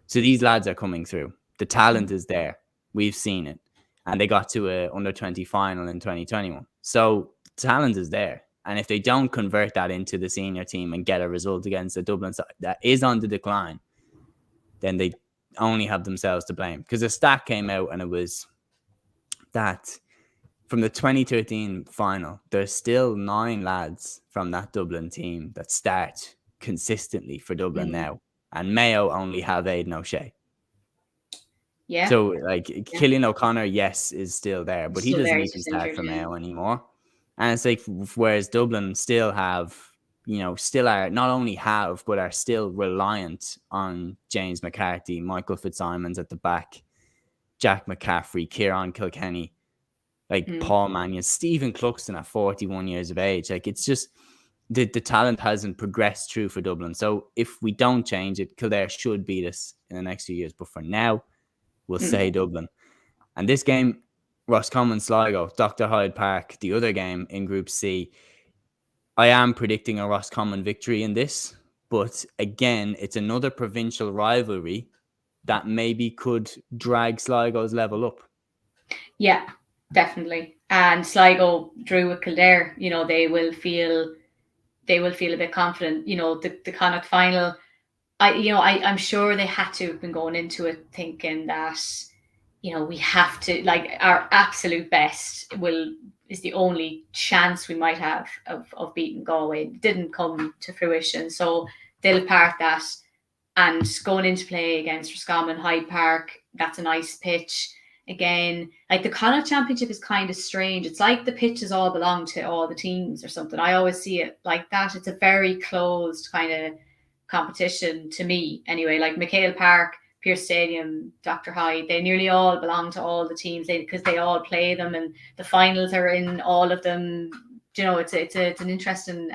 So these lads are coming through. The talent is there. We've seen it. And they got to a under-20 final in 2021. So talent is there. And if they don't convert that into the senior team and get a result against the Dublin side that is on the decline, then they only have themselves to blame. Because a stat came out, and it was that from the 2013 final, there's still 9 lads from that Dublin team that start consistently for Dublin now. And Mayo only have Aidan O'Shea. Yeah. So, like, Cillian O'Connor, yes, is still there, but he doesn't need to start for Mayo anymore. And it's like, whereas Dublin still have, still are not only have, but are still reliant on James McCarthy, Michael Fitzsimons at the back, Jack McCaffrey, Kieran Kilkenny, like Paul Mannion, Stephen Cluxton at 41 years of age. Like, it's just the talent hasn't progressed through for Dublin. So if we don't change it, Kildare should beat us in the next few years. But for now, we'll say Dublin. And this game, Roscommon Sligo, Dr. Hyde Park, the other game in Group C, I am predicting a Roscommon victory in this. But again, it's another provincial rivalry that maybe could drag Sligo's level up. Yeah, definitely. And Sligo drew with Kildare. They will feel a bit confident. The Connacht final, I'm sure they had to have been going into it thinking that, we have to, like, our absolute best is the only chance we might have of beating Galway. It didn't come to fruition, so they'll park that. And going into play against Roscommon, Hyde Park, that's a nice pitch. Again, like, the Connacht Championship is kind of strange. It's like the pitches all belong to all the teams or something. I always see it like that. It's a very closed kind of competition to me anyway. Like McHale Park, Pierce Stadium, Dr. Hyde, they nearly all belong to all the teams because they all play them, and the finals are in all of them. It's an interesting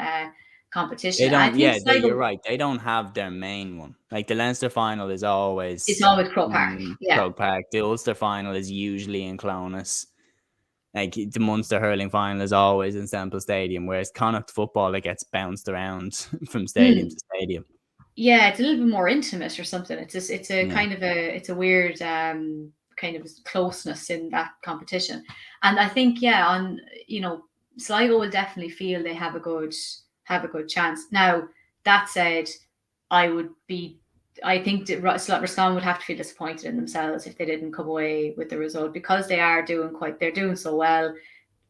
competition. They don't, you're right. They don't have their main one. Like, the Leinster final is always... It's always Croke Park. Croke Park. The Ulster final is usually in Clonus. Like, the Munster hurling final is always in Semple Stadium, whereas Connacht football, it gets bounced around from stadium to stadium. Yeah, it's a little bit more intimate or something. It's a kind of it's a weird kind of closeness in that competition. And I think, Sligo will definitely feel they have a good chance. Now, that said, I think Roscommon would have to feel disappointed in themselves if they didn't come away with the result, because they're doing so well.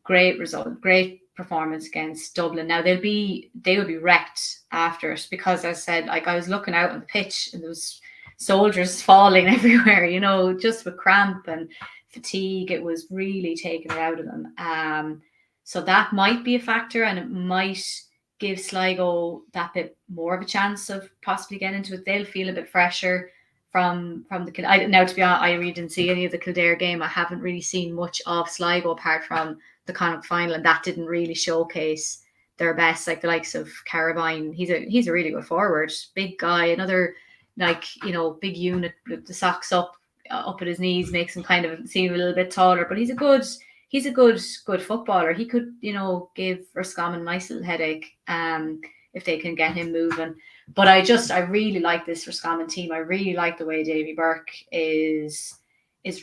Great result, great performance against Dublin. Now they would be wrecked after it, because as I said, like, I was looking out on the pitch and there was soldiers falling everywhere, just with cramp and fatigue. It was really taking it out of them. So that might be a factor, and it might give Sligo that bit more of a chance of possibly getting into it. They'll feel a bit fresher from the. Now, to be honest, I really didn't see any of the Kildare game. I haven't really seen much of Sligo apart from the Connacht final, and that didn't really showcase their best. Like the likes of Carabine, he's a really good forward, big guy, another big unit with the socks up at his knees, makes him kind of seem a little bit taller, but he's a good footballer. He could, give Roscommon a nice little headache if they can get him moving. But I really like this Roscommon team. I really like the way Davy Burke is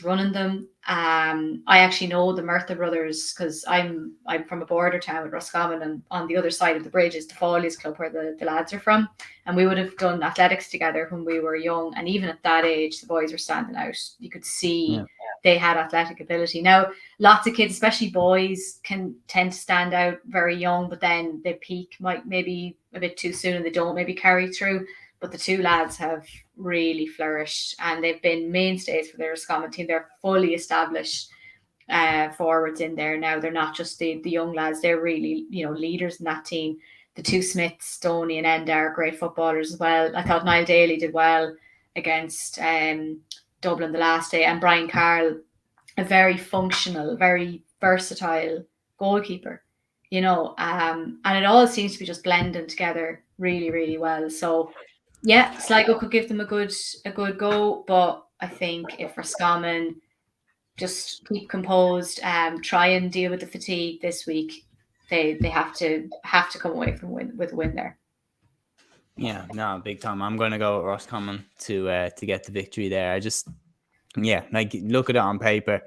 running them. I actually know the Murtha brothers, because I'm from a border town with Roscommon, and on the other side of the bridge is the Follies Club, where the lads are from. And we would have done athletics together when we were young. And even at that age, the boys were standing out. You could see they had athletic ability. Now, lots of kids, especially boys, can tend to stand out very young, but then they peak maybe a bit too soon and they don't maybe carry through. But the two lads have really flourished, and they've been mainstays for their Roscommon team. They're fully established forwards in there now. They're not just the young lads. They're really, leaders in that team. The two Smiths, Stoney and Enda, are great footballers as well. I thought Niall Daly did well against Dublin the last day, and Brian Carroll, a very functional, very versatile goalkeeper, and it all seems to be just blending together really, really well. So yeah, Sligo could give them a good go, but I think if Roscommon just keep composed, try and deal with the fatigue this week, they have to come away with a win there. Yeah, no, big time. I'm going to go with Roscommon to get the victory there. Look at it on paper.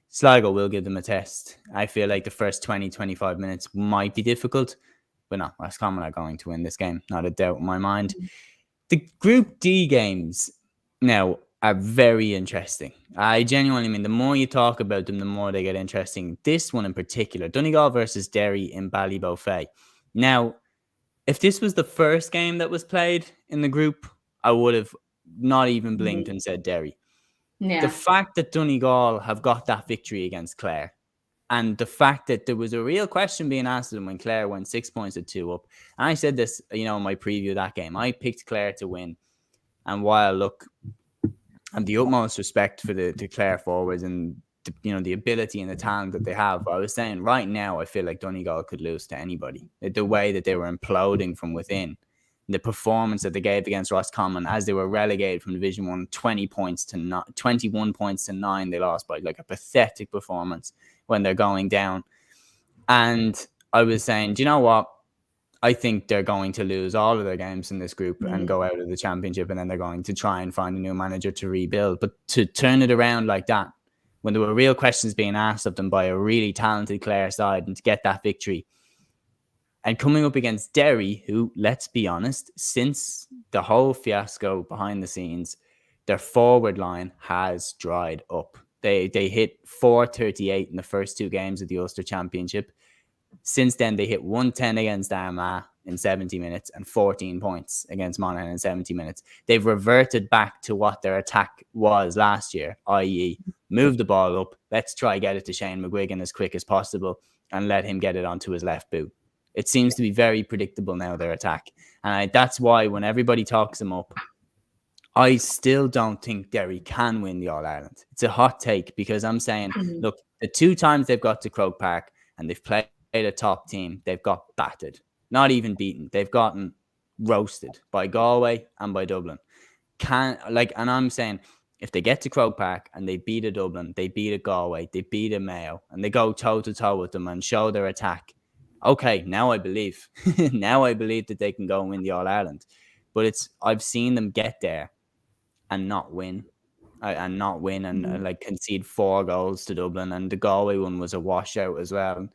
Sligo will give them a test. I feel like the first 20-25 minutes might be difficult, but no, Roscommon are going to win this game. Not a doubt in my mind. The Group D games now are very interesting. I genuinely mean, the more you talk about them, the more they get interesting. This one in particular, Donegal versus Derry in Ballybofey. Now, if this was the first game that was played in the group, I would have not even blinked and said Derry. Yeah. The fact that Donegal have got that victory against Clare, and the fact that there was a real question being asked of them when Clare went 6 points at 2 up. And I said this, in my preview of that game. I picked Clare to win. And while, look, I have the utmost respect for the Clare forwards and, the ability and the talent that they have, I was saying right now, I feel like Donegal could lose to anybody. The way that they were imploding from within. The performance that they gave against Roscommon as they were relegated from Division 1, 21 points to 9. They lost by like a pathetic performance when they're going down. And I was saying, do you know what? I think they're going to lose all of their games in this group and go out of the championship, and then they're going to try and find a new manager to rebuild. But to turn it around like that, when there were real questions being asked of them by a really talented Clare side, and to get that victory, and coming up against Derry, who, let's be honest, since the whole fiasco behind the scenes, their forward line has dried up. They hit 438 in the first 2 games of the Ulster Championship. Since then, they hit 110 against Armagh in 70 minutes and 14 points against Monaghan in 70 minutes. They've reverted back to what their attack was last year, i.e. move the ball up, let's try get it to Shane McGuigan as quick as possible and let him get it onto his left boot. It seems to be very predictable now, their attack. And that's why when everybody talks them up, I still don't think Derry can win the All-Ireland. It's a hot take because I'm saying, look, the 2 times they've got to Croke Park and they've played a top team, they've got battered. Not even beaten. They've gotten roasted by Galway and by Dublin. And I'm saying, if they get to Croke Park and they beat a Dublin, they beat a Galway, they beat a Mayo, and they go toe-to-toe with them and show their attack, okay, now I believe. Now I believe that they can go and win the All-Ireland. But I've seen them get there and not win. And concede 4 goals to Dublin. And the Galway one was a washout as well. And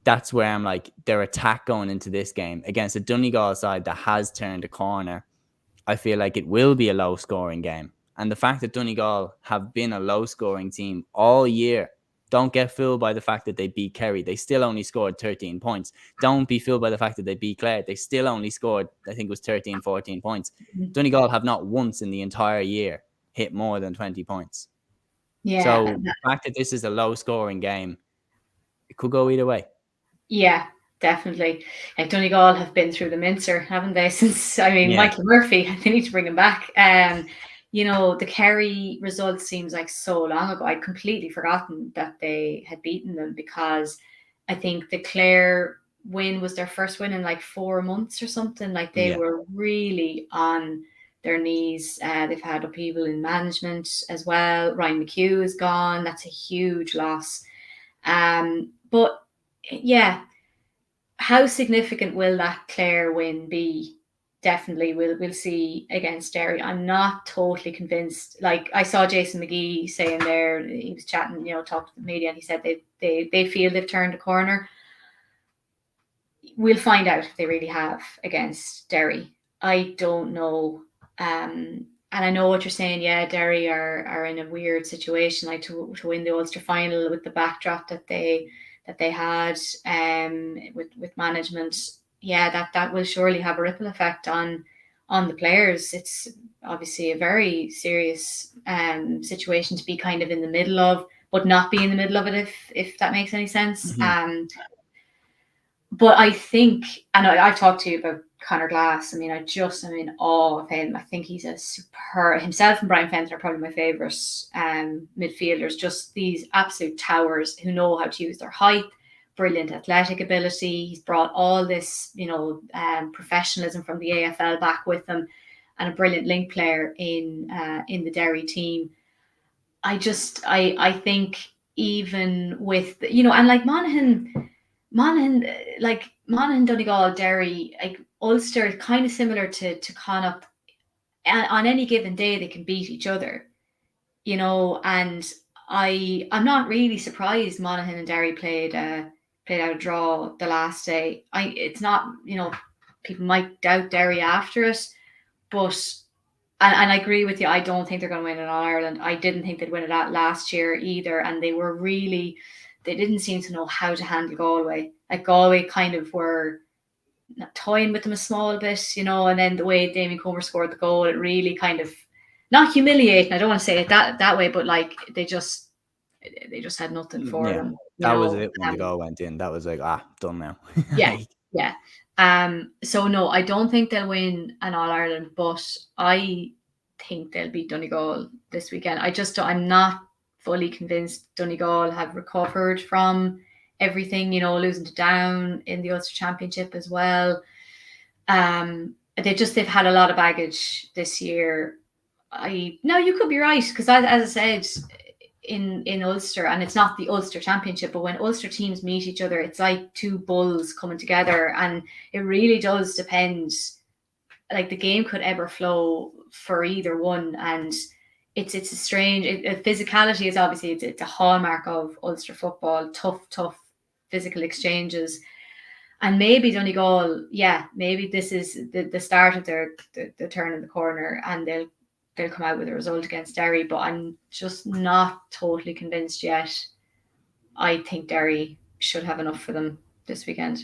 that's where I'm like, their attack going into this game against a Donegal side that has turned a corner. I feel like it will be a low-scoring game. And the fact that Donegal have been a low-scoring team all year, don't get fooled by the fact that they beat Kerry. They still only scored 13 points. Don't be fooled by the fact that they beat Clare. They still only scored, I think it was 13, 14 points. Donegal have not once in the entire year hit more than 20 points. Yeah. So the fact that this is a low-scoring game, it could go either way. Yeah, definitely. Like Donegal have been through the mincer, haven't they? Since Michael Murphy, they need to bring him back. The Kerry result seems like so long ago. I'd completely forgotten that they had beaten them, because I think the Clare win was their first win in like 4 months or something. Like they were really on their knees. They've had upheaval in management as well. Ryan McHugh is gone. That's a huge loss. But yeah, how significant will that Clare win be? Definitely, we'll see against Derry. I'm not totally convinced. Like I saw Jason McGee saying there, he was chatting, talking to the media, and he said they feel they've turned a corner. We'll find out if they really have against Derry. I don't know. And I know what you're saying. Yeah, Derry are in a weird situation, like to win the Ulster final with the backdrop that they had with management. Yeah, that will surely have a ripple effect on the players. It's obviously a very serious situation to be kind of in the middle of, but not be in the middle of it, if that makes any sense. But I think, and I've talked to you about Conor Glass. I'm in awe of him. I think he's a superb. Himself and Brian Fenton are probably my favourite midfielders. Just these absolute towers who know how to use their height, brilliant athletic ability. He's brought all this, professionalism from the AFL back with him, and a brilliant link player in the Derry team. I think even with and like Monaghan, Donegal, Derry, like Ulster, kind of similar to Connacht. And on any given day, they can beat each other, And I'm not really surprised Monaghan and Derry played out a draw the last day. It's not, people might doubt Derry after it, but and I agree with you. I don't think they're going to win in All Ireland. I didn't think they'd win it last year either, and they didn't seem to know how to handle Galway. Like Galway kind of were toying with them a small bit, and then the way Damien Comer scored the goal, it really kind of, not humiliating, I don't want to say it that way, but like they just had nothing for them. That was it when the goal went in. That was like, done now. Yeah. So no, I don't think they'll win an All Ireland, but I think they'll beat Donegal this weekend. I'm not fully convinced Donegal have recovered from everything, losing to Down in the Ulster Championship as well. They've had a lot of baggage this year. No, you could be right, because as I said, in Ulster, and it's not the Ulster Championship, but when Ulster teams meet each other, it's like two bulls coming together, and it really does depend. Like the game could ebb or flow for either one, and it's a strange. Physicality is obviously it's a hallmark of Ulster football. Tough physical exchanges, and maybe Donegal. Yeah, maybe this is the start of their turn in the corner, and they'll come out with a result against Derry, but I'm just not totally convinced yet. I think Derry should have enough for them this weekend.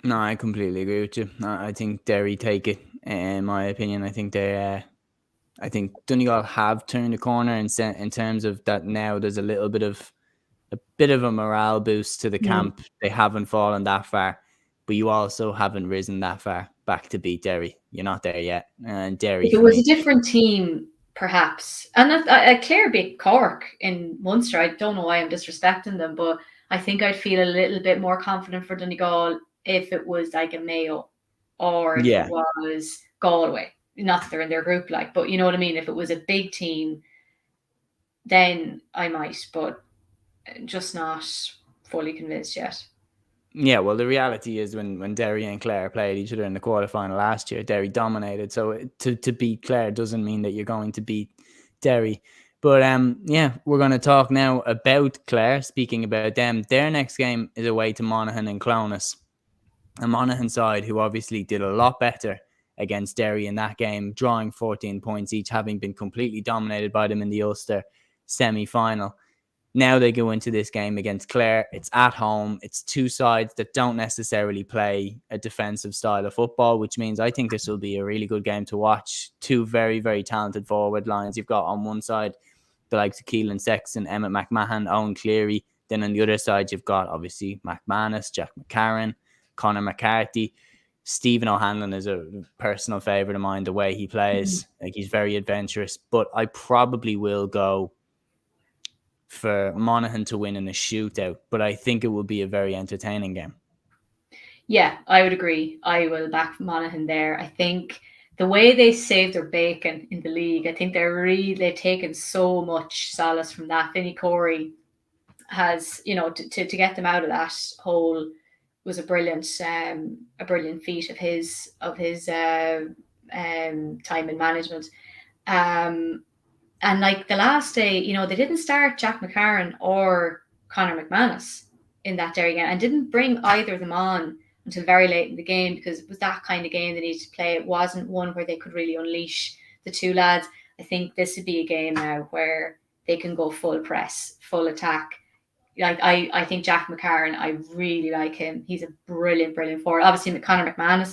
No, I completely agree with you. I think Derry take it, in my opinion. I think I think Donegal have turned a corner in terms of that now there's a bit of a morale boost to the camp. They haven't fallen that far, but you also haven't risen that far back to beat Derry. You're not there yet. And Derry, if it was a different team, perhaps. And a Clare beat Cork in Munster. I don't know why I'm disrespecting them, but I think I'd feel a little bit more confident for Donegal if it was like a Mayo, or if it was Galway. Not that they're in their group, but you know what I mean? If it was a big team, then I might, but just not fully convinced yet. Yeah, well, the reality is when Derry and Clare played each other in the quarterfinal last year, Derry dominated. So to beat Clare doesn't mean that you're going to beat Derry. But we're going to talk now about Clare. Speaking about them, their next game is away to Monaghan and Clonus. A Monaghan side who obviously did a lot better against Derry in that game, drawing 14 points each, having been completely dominated by them in the Ulster semi-final. Now they go into this game against Clare. It's at home. It's two sides that don't necessarily play a defensive style of football, which means I think this will be a really good game to watch. Two very, very talented forward lines. You've got on one side the likes of Keelan Sexton, Emmett McMahon, Owen Cleary. Then on the other side, you've got obviously McManus, Jack McCarron, Conor McCarthy. Stephen O'Hanlon is a personal favourite of mine, the way he plays. Like, he's very adventurous. But I probably will go for Monaghan to win in a shootout, but I think it will be a very entertaining game. Yeah, I would agree. I will back Monaghan there. I think the way they saved their bacon in the league, I think they've taken so much solace from that. Vinnie Corey has, to get them out of that hole was a brilliant feat of his time in management. And like the last day, they didn't start Jack McCarron or Conor McManus in that Derry game and didn't bring either of them on until very late in the game, because it was that kind of game they needed to play. It wasn't one where they could really unleash the two lads. I think this would be a game now where they can go full press, full attack. Like I think Jack McCarron, I really like him. He's a brilliant forward. Obviously, Conor McManus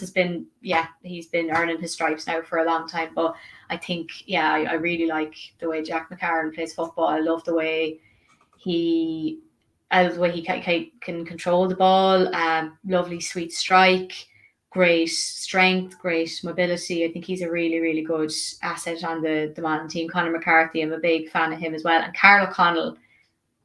he's been earning his stripes now for a long time. But I think, I really like the way Jack McCarron plays football. I love the way he can control the ball. Lovely, sweet strike, great strength, great mobility. I think he's a really, really good asset on the Monaghan team. Conor McCarthy, I'm a big fan of him as well. And Carl O'Connell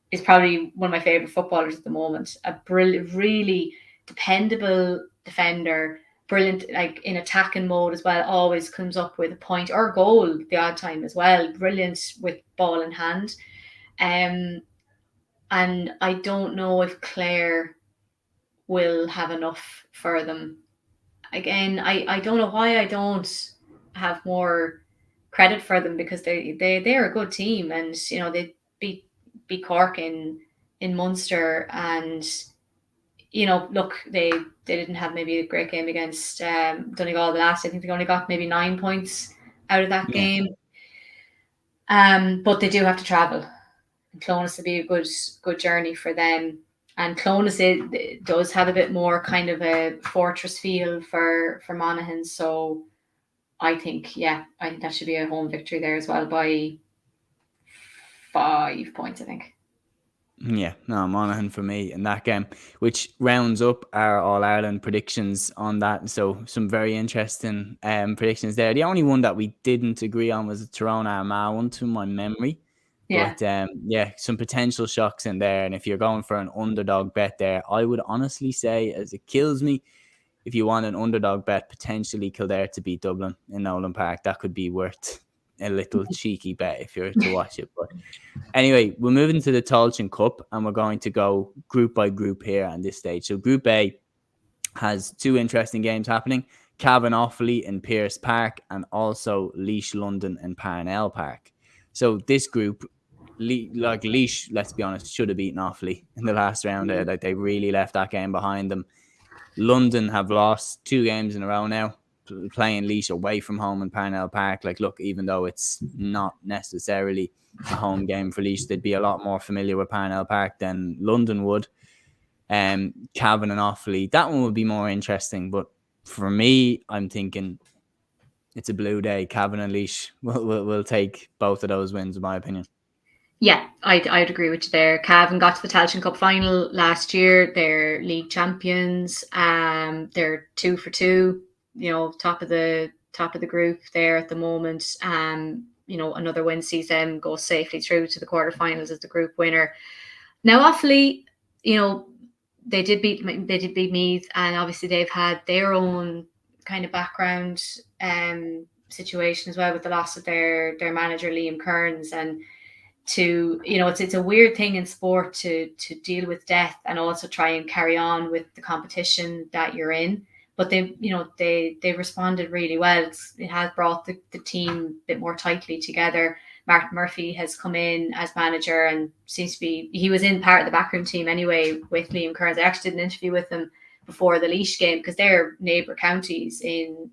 is probably one of my favourite footballers at the moment. A brilliant, really dependable defender, brilliant like in attacking mode as well, always comes up with a point or goal the odd time as well. Brilliant with ball in hand. And I don't know if Clare will have enough for them. Again, I don't know why I don't have more credit for them, because they're a good team, and they beat Cork in Munster, and look, they didn't have maybe a great game against Donegal the last. I think they only got maybe 9 points out of that game. But they do have to travel. And Clonus will be a good journey for them. And Clonus it does have a bit more kind of a fortress feel for Monaghan. So I think that should be a home victory there as well by 5 points, I think. Yeah, no, Monaghan for me in that game, which rounds up our All-Ireland predictions on that. So some very interesting predictions there. The only one that we didn't agree on was the Tyrone Armagh one, to my memory. Yeah. But some potential shocks in there. And if you're going for an underdog bet there, I would honestly say, as it kills me, if you want an underdog bet, potentially Kildare to beat Dublin in Nolan Park, that could be worth a little cheeky bet if you're to watch it. But anyway, we're moving to the Táilteann Cup, and we're going to go group by group here on this stage. So Group A has two interesting games happening: Cavan Offaly in Pearse Park, and also Laois London in Parnell Park. So this group, like Laois, let's be honest, should have beaten Offaly in the last round. Like, they really left that game behind them. London have lost 2 games in a row now, playing Laois away from home in Parnell Park. Like, look, even though it's not necessarily a home game for Laois, they'd be a lot more familiar with Parnell Park than London would. Cavan and Offaly, that one would be more interesting. But for me, I'm thinking it's a blue day. Cavan and Laois will take both of those wins, in my opinion. Yeah, I'd agree with you there. Cavan got to the Táilteann Cup final last year. They're league champions. They're 2 for 2. Top of the group there at the moment. Another win sees them go safely through to the quarterfinals as the group winner. Now, Offaly, they did beat Meath, and obviously they've had their own kind of background situation as well with the loss of their manager Liam Kearns, and it's a weird thing in sport to deal with death and also try and carry on with the competition that you're in. But they responded really well. It has brought the team a bit more tightly together. Martin Murphy has come in as manager and seems to be, he was in part of the backroom team anyway with Liam Kearns. I actually did an interview with him before the Laois game, because they're neighbour counties in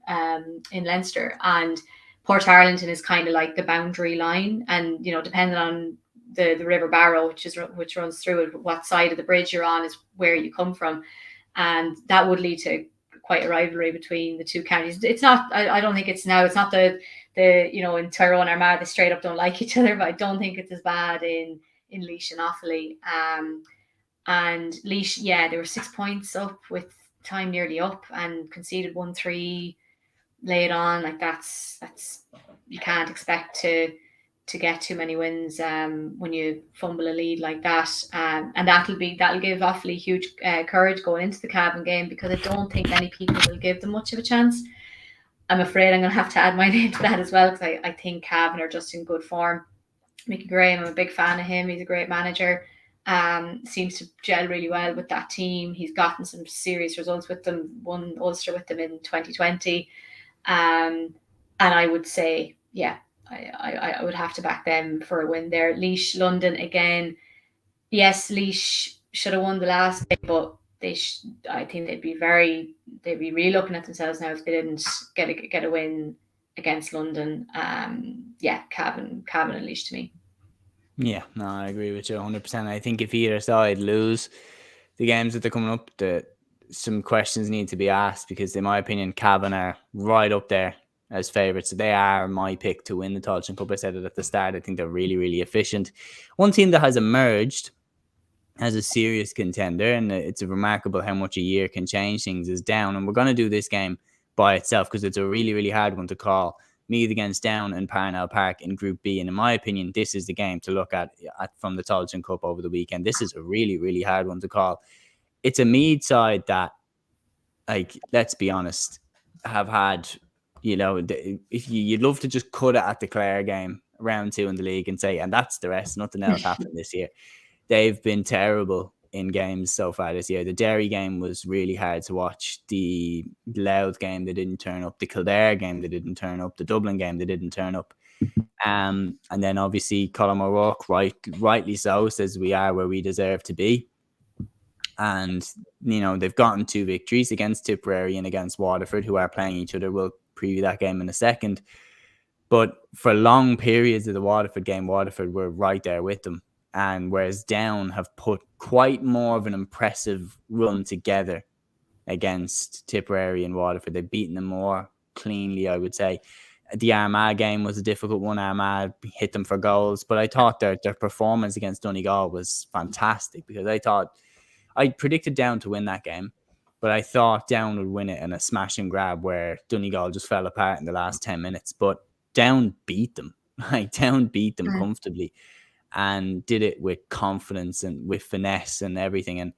Leinster, and Portarlington is kind of like the boundary line, and depending on the River Barrow, which runs through it, what side of the bridge you're on is where you come from, and that would lead to quite a rivalry between the two counties. It's not. I don't think it's now. It's not the in Tyrone, Armagh, they straight up don't like each other, but I don't think it's as bad in Laois and Offaly. And Laois, they were 6 points up with time nearly up and conceded 1-3 late on. Like that's you can't expect to get too many wins when you fumble a lead like that. And that'll give Offaly huge courage going into the Cavan game, because I don't think many people will give them much of a chance. I'm afraid I'm going to have to add my name to that as well, because I think Cavan are just in good form. Mickey Graham, I'm a big fan of him. He's a great manager. Seems to gel really well with that team. He's gotten some serious results with them, won Ulster with them in 2020. And I would say, I would have to back them for a win there. Laois, London, again, yes, Laois should have won the last game, but I think they'd be really looking at themselves now if they didn't get a win against London. Cavan and Laois to me. Yeah, no, I agree with you 100%. I think if either side lose the games that they're coming up, some questions need to be asked, because in my opinion, Cavan are right up there as favourites. So they are my pick to win the Táilteann Cup. I said it at the start. I think they're really, really efficient. One team that has emerged as a serious contender, and it's remarkable how much a year can change things, is Down. And we're going to do this game by itself because it's a really, really hard one to call. Meath against Down and Parnell Park in Group B. And in my opinion, this is the game to look at from the Táilteann Cup over the weekend. This is a really, really hard one to call. It's a Meath side that, like, let's be honest, have had, if you'd love to just cut it at the Clare game, round 2 in the league, and say, and that's the rest, nothing else happened this year. They've been terrible in games so far this year. The Derry game was really hard to watch. The Louth game, they didn't turn up. The Kildare game, they didn't turn up. The Dublin game, they didn't turn up. And then obviously Colin O'Rourke, rightly so, says we are where we deserve to be. And, they've gotten 2 victories against Tipperary and against Waterford, who are playing each other. We'll preview that game in a second. But for long periods of the Waterford game, Waterford were right there with them. And whereas Down have put quite more of an impressive run together against Tipperary and Waterford. They've beaten them more cleanly, I would say. The Armagh game was a difficult one. Armagh hit them for goals. But I thought their performance against Donegal was fantastic, because I predicted Down to win that game. But I thought Down would win it in a smash and grab where Donegal just fell apart in the last 10 minutes. But Down beat them. Down beat them comfortably. And did it with confidence and with finesse and everything, and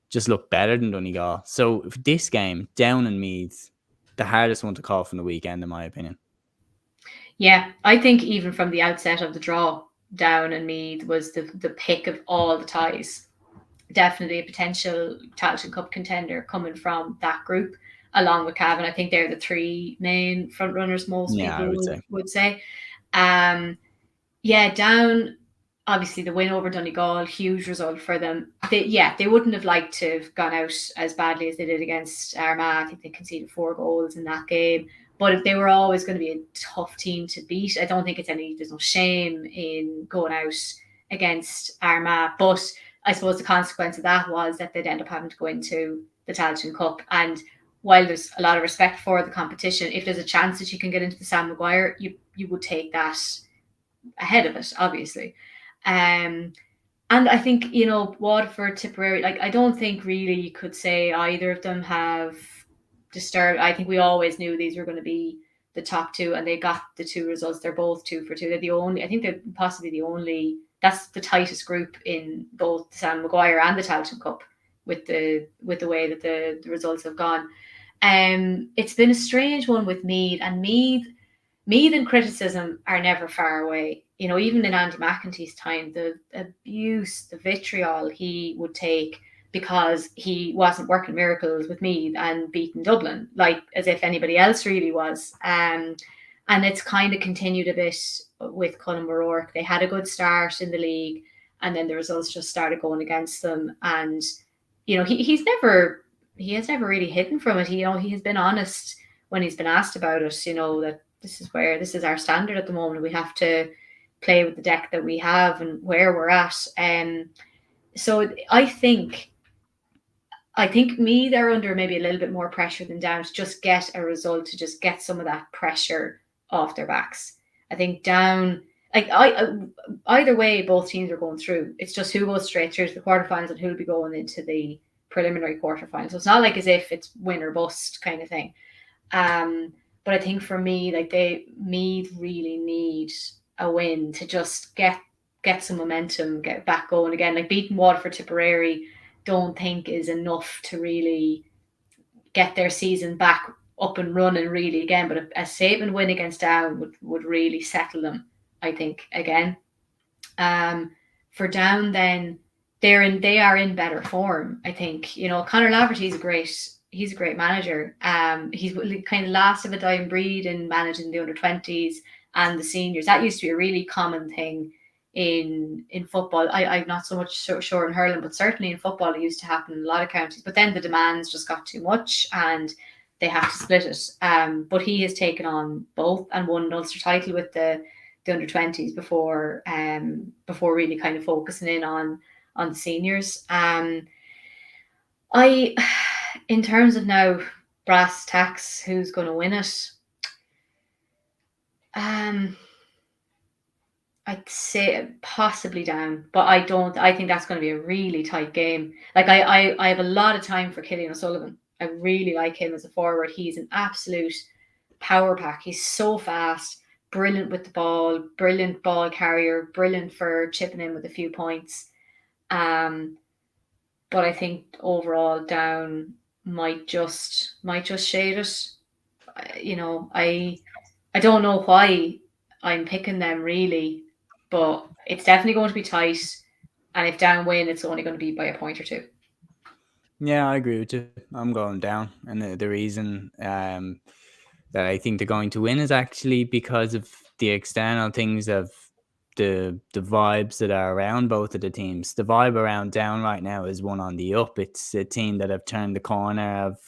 just looked better than Donegal. So this game, Down and Meath, the hardest one to call from the weekend, in my opinion. Yeah, I think even from the outset of the draw, Down and Meath was the pick of all the ties. Definitely a potential Táilteann Cup contender coming from that group, along with Cavan. I think they're the 3 main front runners, most people would say. Down, obviously the win over Donegal, huge result for them. They wouldn't have liked to have gone out as badly as they did against Armagh. I think they conceded 4 goals in that game. But they were always going to be a tough team to beat. I don't think there's no shame in going out against Armagh. But I suppose the consequence of that was that they'd end up having to go into the Táilteann Cup. And while there's a lot of respect for the competition, if there's a chance that you can get into the Sam Maguire, you would take that ahead of it, obviously. And I think, Waterford, Tipperary, I don't think really you could say either of them have disturbed. I think we always knew these were going to be the top 2, and they got the 2 results. They're both 2 for 2. They're possibly the only, that's the tightest group in both the Sam Maguire and the Táilteann Cup with the way that the results have gone. It's been a strange one with Meath, and Meath and criticism are never far away. Even in Andy McEntee's time, the abuse, the vitriol he would take because he wasn't working miracles with Meath and beating Dublin, as if anybody else really was. And it's kind of continued a bit with Colin O'Rourke. They had a good start in the league, and then the results just started going against them. And, he's never he has never really hidden from it. He has been honest when he's been asked about it. That this is our standard at the moment. We have to play with the deck that we have and where we're at. So I think they're under maybe a little bit more pressure than Down to just get a result, to just get some of that pressure off their backs. I think Down, either way, both teams are going through. It's just who goes straight through to the quarterfinals and who'll be going into the preliminary quarterfinals. So it's not like as if it's win or bust kind of thing. But I think for me, Meath really need a win to just get some momentum, get back going again. Like beating Waterford, Tipperary, don't think is enough to really get their season back up and running really again. But a saving win against Down would really settle them, I think, again. For Down, then they are in better form. I think Conor Laverty's he's a great manager. He's kind of last of a dying breed in managing the under-20s and the seniors. That used to be a really common thing in football. I'm not so much sure in hurling, but certainly in football it used to happen in a lot of counties. But then the demands just got too much and they have to split it. But he has taken on both and won an Ulster title with the under-20s before really kind of focusing in on the seniors. In terms of now brass tacks, who's going to win it? I'd say possibly Down, but I think that's going to be a really tight game. Like I have a lot of time for Cillian O'Sullivan. I really like him as a forward. He's an absolute power pack. He's so fast, brilliant with the ball, brilliant ball carrier, brilliant for chipping in with a few points. But I think overall Down might just shade it. I don't know why I'm picking them really, but it's definitely going to be tight. And if Down win, it's only going to be by a point or two. Yeah, I agree with you. I'm going Down, and the reason that I think they're going to win is actually because of the external things of the vibes that are around both of the teams. The vibe around Down right now is one on the up. It's a team that have turned the corner of,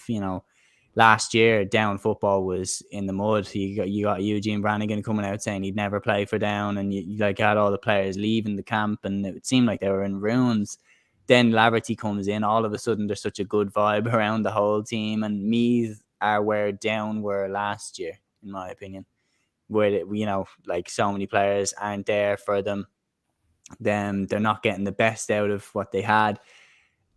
last year Down football was in the mud. You got Eugene Brannigan coming out saying he'd never play for Down, and you had all the players leaving the camp, and it seemed like they were in ruins. Then Laverty comes in, all of a sudden there's such a good vibe around the whole team, and Meath are where Down were last year, in my opinion, where so many players aren't there for them. Then they're not getting the best out of what they had.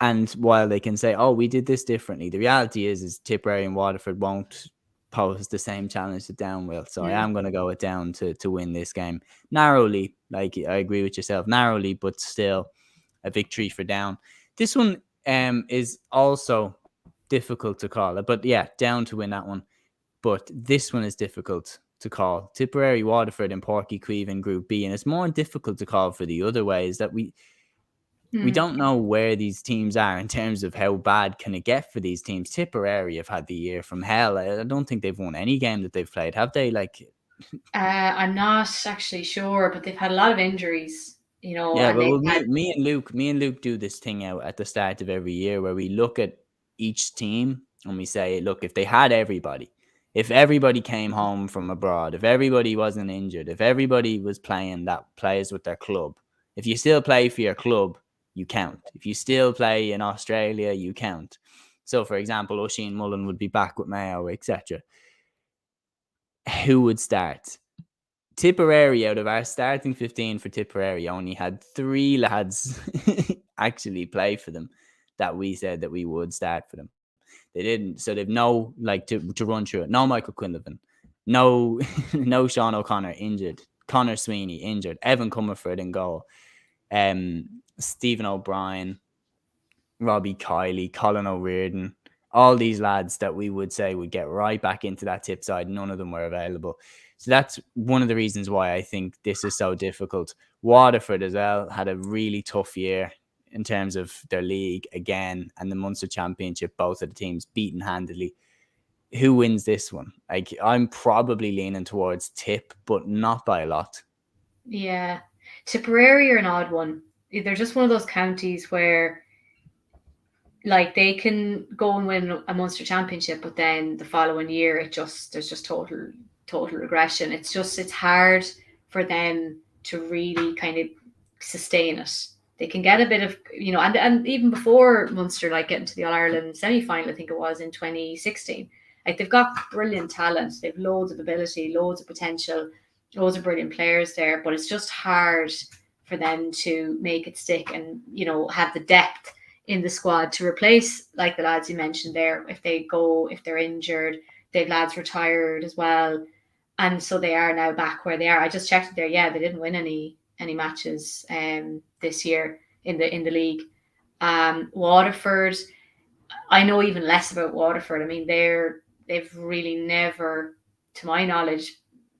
And while they can say, "Oh, we did this differently," the reality is Tipperary and Waterford won't pose the same challenge that Down will. So I am going to go with Down to win this game narrowly. Like I agree with yourself, narrowly, but still a victory for Down. This one is also difficult to call it, but yeah, Down to win that one. But this one is difficult to call. Tipperary, Waterford, and Porky Queeve in Group B, and it's more difficult to call for the other way. Is that we don't know where these teams are in terms of how bad can it get for these teams. Tipperary have had the year from hell. I don't think they've won any game that they've played, have they? I'm not actually sure, but they've had a lot of injuries. Yeah, but me and Luke do this thing out at the start of every year where we look at each team and we say, look, if they had everybody, if everybody came home from abroad, if everybody wasn't injured, if everybody was playing that plays with their club, if you still play for your club, you count. If you still play in Australia, you count. So, for example, Oisin Mullen would be back with Mayo, etc. Who would start? Tipperary, out of our starting 15 for Tipperary, only had 3 lads actually play for them that we said that we would start for them. They didn't. So they've no, to run through it, no Michael Quinlivan, no Sean O'Connor injured, Connor Sweeney injured, Evan Comerford in goal, Stephen O'Brien, Robbie Kiley, Colin O'Riordan, all these lads that we would say would get right back into that tip side. None of them were available. So that's one of the reasons why I think this is so difficult. Waterford as well had a really tough year in terms of their league again, and the Munster Championship, both of the teams beaten handily. Who wins this one? I'm probably leaning towards Tip, but not by a lot. Yeah. Tipperary are an odd one. They're just one of those counties where like they can go and win a Munster championship, but then the following year there's just total regression. It's hard for them to really kind of sustain it. They can get a bit of, and even before Munster, like getting to the All-Ireland semi-final, I think it was in 2016, like they've got brilliant talent, they've loads of ability, loads of potential, loads of brilliant players there, but it's just hard for them to make it stick and, have the depth in the squad to replace, like the lads you mentioned there, if they're injured, they've lads retired as well. And so they are now back where they are. I just checked it there. Yeah, they didn't win any matches this year in the league. Waterford, I know even less about Waterford. I mean, they've really never, to my knowledge,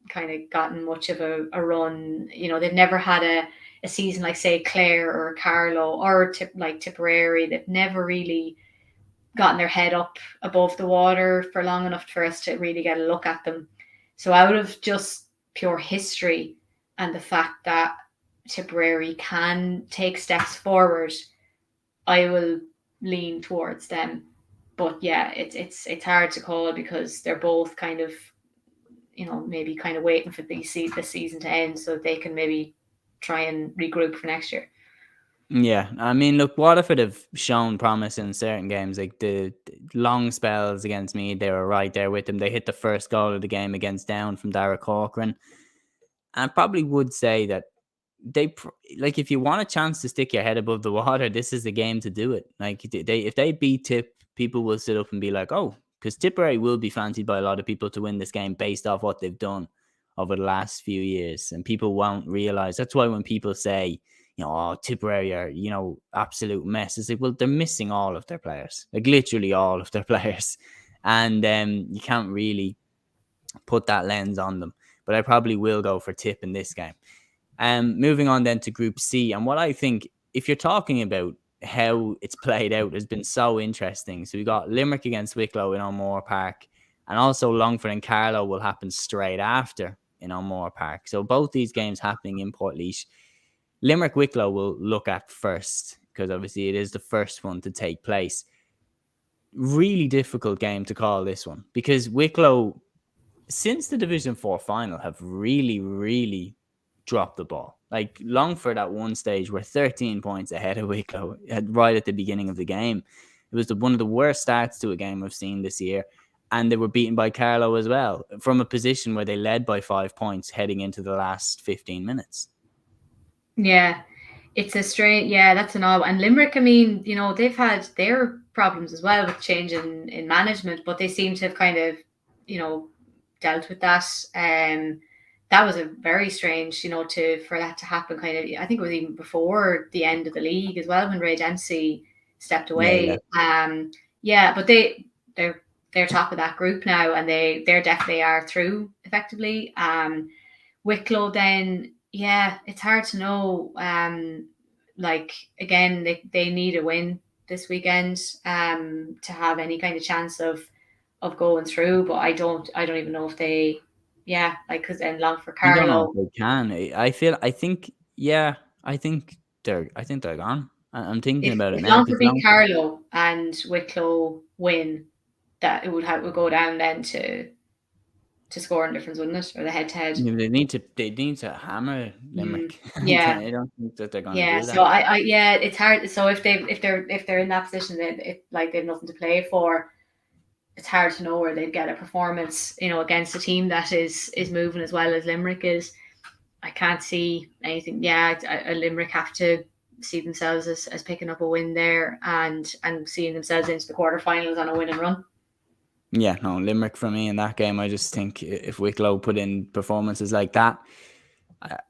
kind of gotten much of a run. They've never had a season like, say, Clare or Carlow or Tipperary. They've never really gotten their head up above the water for long enough for us to really get a look at them. So out of just pure history and the fact that Tipperary can take steps forward, I will lean towards them. But yeah, it's hard to call because they're both kind of, maybe kind of waiting for the season to end so they can maybe try and regroup for next year. Yeah, I mean, look, Waterford have shown promise in certain games. Like the long spells against me, they were right there with them. They hit the first goal of the game against Down from Dara Corcoran. And I probably would say that like, if you want a chance to stick your head above the water, this is the game to do it. Like, if they beat Tip, people will sit up and be like, oh, because Tipperary will be fancied by a lot of people to win this game based off what they've done over the last few years. And people won't realize. That's why when people say, oh, Tipperary are, absolute mess, it's like, well, they're missing all of their players, like literally all of their players. And you can't really put that lens on them. But I probably will go for Tip in this game. Moving on then to Group C. And what I think, if you're talking about how it's played out, has been so interesting. So we got Limerick against Wicklow in O'Moore Park, and also Longford and Carlow will happen straight after in O'Moore Park. So both these games happening in Portlaoise. Limerick Wicklow will look at first, because obviously it is the first one to take place. Really difficult game to call this one, because Wicklow, since the Division 4 final, have really, really dropped the ball. Like Longford at one stage were 13 points ahead of Wicklow right at the beginning of the game. It was one of the worst starts to a game I've seen this year. And they were beaten by Carlow as well, from a position where they led by 5 points heading into the last 15 minutes. Yeah, it's a straight, that's an odd. And Limerick, I mean, they've had their problems as well with change in management, but they seem to have kind of, dealt with that. That was a very strange, for that to happen. Kind of, I think it was even before the end of the league as well when Ray Dempsey stepped away. Yeah. But they're top of that group now, and they're definitely are through effectively. Wicklow then, it's hard to know. Like again, they need a win this weekend to have any kind of chance of going through. But I don't even know if they, because then Longford Carlow. I don't know if they can. I think they're gone. I'm thinking about it now. Longford beat Carlow and Wicklow win, that it would go down then to scoring difference, wouldn't it? Or the head-to-head. They need to hammer Limerick. Yeah. I don't think that they're going to do that. So it's hard. So if they're in that position, they've nothing to play for. It's hard to know where they'd get a performance, against a team that is moving as well as Limerick is. I can't see anything. Limerick have to see themselves as picking up a win there and seeing themselves into the quarterfinals on a win and run. Yeah, no, Limerick for me in that game. I just think if Wicklow put in performances like that,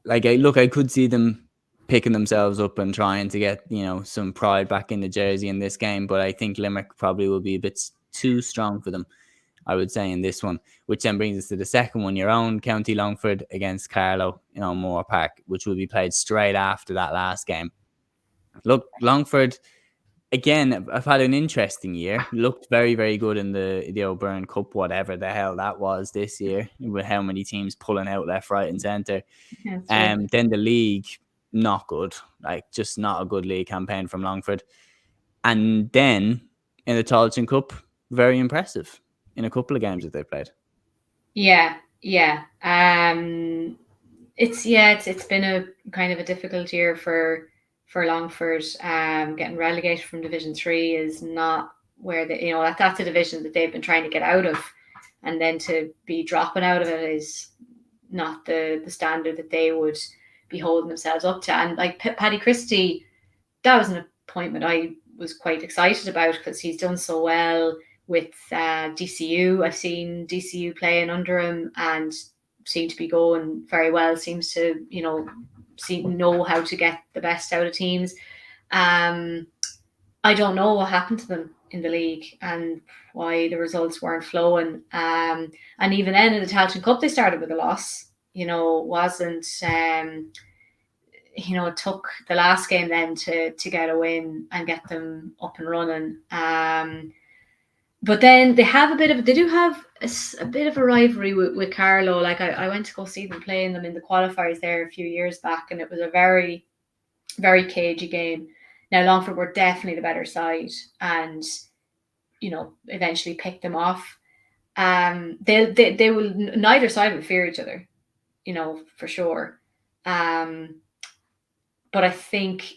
I could see them picking themselves up and trying to get, some pride back in the jersey in this game. But I think Limerick probably will be a bit too strong for them, I would say, in this one, which then brings us to the second one, your own County Longford against Carlow in O'Moore Park, which will be played straight after that last game. Look, Longford, again, I've had an interesting year. Looked very, very good in the O'Byrne Cup, whatever the hell that was this year, with how many teams pulling out left, right, and centre. Then the league, not good. Like, just not a good league campaign from Longford. And then in the Táilteann Cup, very impressive in a couple of games that they played. Yeah. It's been a kind of a difficult year for Longford. Getting relegated from Division 3 is not where they, that's a division that they've been trying to get out of, and then to be dropping out of it is not the standard that they would be holding themselves up to. And like Paddy Christie, that was an appointment I was quite excited about because he's done so well with DCU. I've seen DCU playing under him and seem to be going very well. Seems to, know how to get the best out of teams. I don't know what happened to them in the league and why the results weren't flowing. And even then in the Táilteann Cup, they started with a loss. Wasn't it took the last game then to get a win and get them up and running. But then they do have a bit of a rivalry with Carlow. Like I went to go see them playing them in the qualifiers there a few years back, and it was a very, very cagey game. Now Longford were definitely the better side, and eventually picked them off. They will, neither side will fear each other, for sure. But I think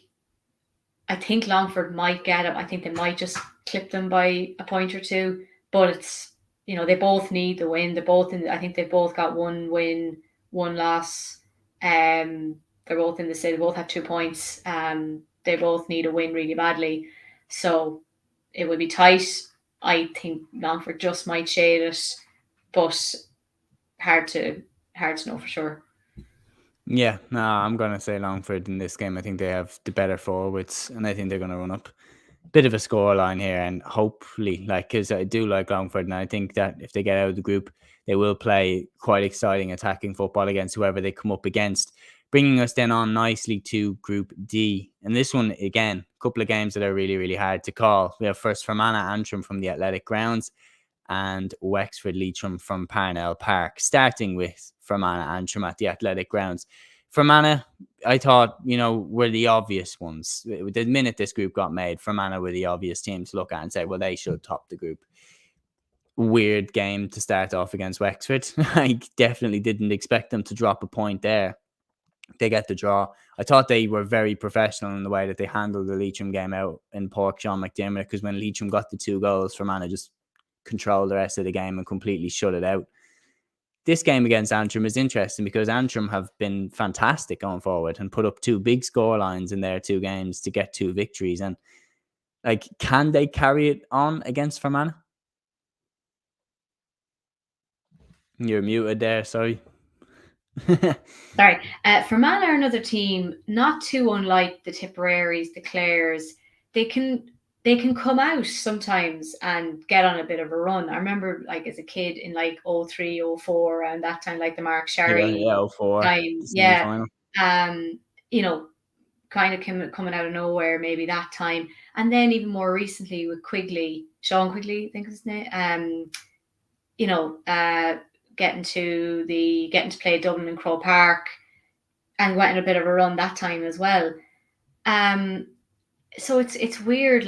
Longford might get them. I think they might just clip them by a point or two. But it's, they both need the win. I think they've both got one win, one loss. They're both in the city. They both have 2 points. They both need a win really badly. So it would be tight. I think Longford just might shade it, but hard to know for sure. Yeah, no, I'm going to say Longford in this game. I think they have the better forwards, and I think they're going to run up. Bit of a scoreline here, and hopefully, because I do like Longford, and I think that if they get out of the group, they will play quite exciting attacking football against whoever they come up against. Bringing us then on nicely to Group D. And this one, again, a couple of games that are really, really hard to call. We have first Fermanagh Antrim from the Athletic Grounds and Wexford Leitrim from Parnell Park, starting with Fermanagh Antrim at the Athletic Grounds. Fermanagh, I thought, were the obvious ones. The minute this group got made, Fermanagh were the obvious team to look at and say, well, they should top the group. Weird game to start off against Wexford. I definitely didn't expect them to drop a point there. They get the draw. I thought they were very professional in the way that they handled the Leitrim game out in Pork John McDermott, because when Leitrim got the 2 goals, Fermanagh just controlled the rest of the game and completely shut it out. This game against Antrim is interesting because Antrim have been fantastic going forward and put up 2 big score lines in their 2 games to get 2 victories. And can they carry it on against Fermanagh? You're muted there, sorry. Sorry. Fermanagh are another team not too unlike the Tipperaries, the Clares. They can come out sometimes and get on a bit of a run. I remember as a kid in 03, 04, around that time, the Mark Sherry 04 time. Yeah. Kind of coming out of nowhere maybe that time. And then even more recently with Sean Quigley, I think is his name. Getting to play Dublin and Croke Park and went in a bit of a run that time as well. So it's weird,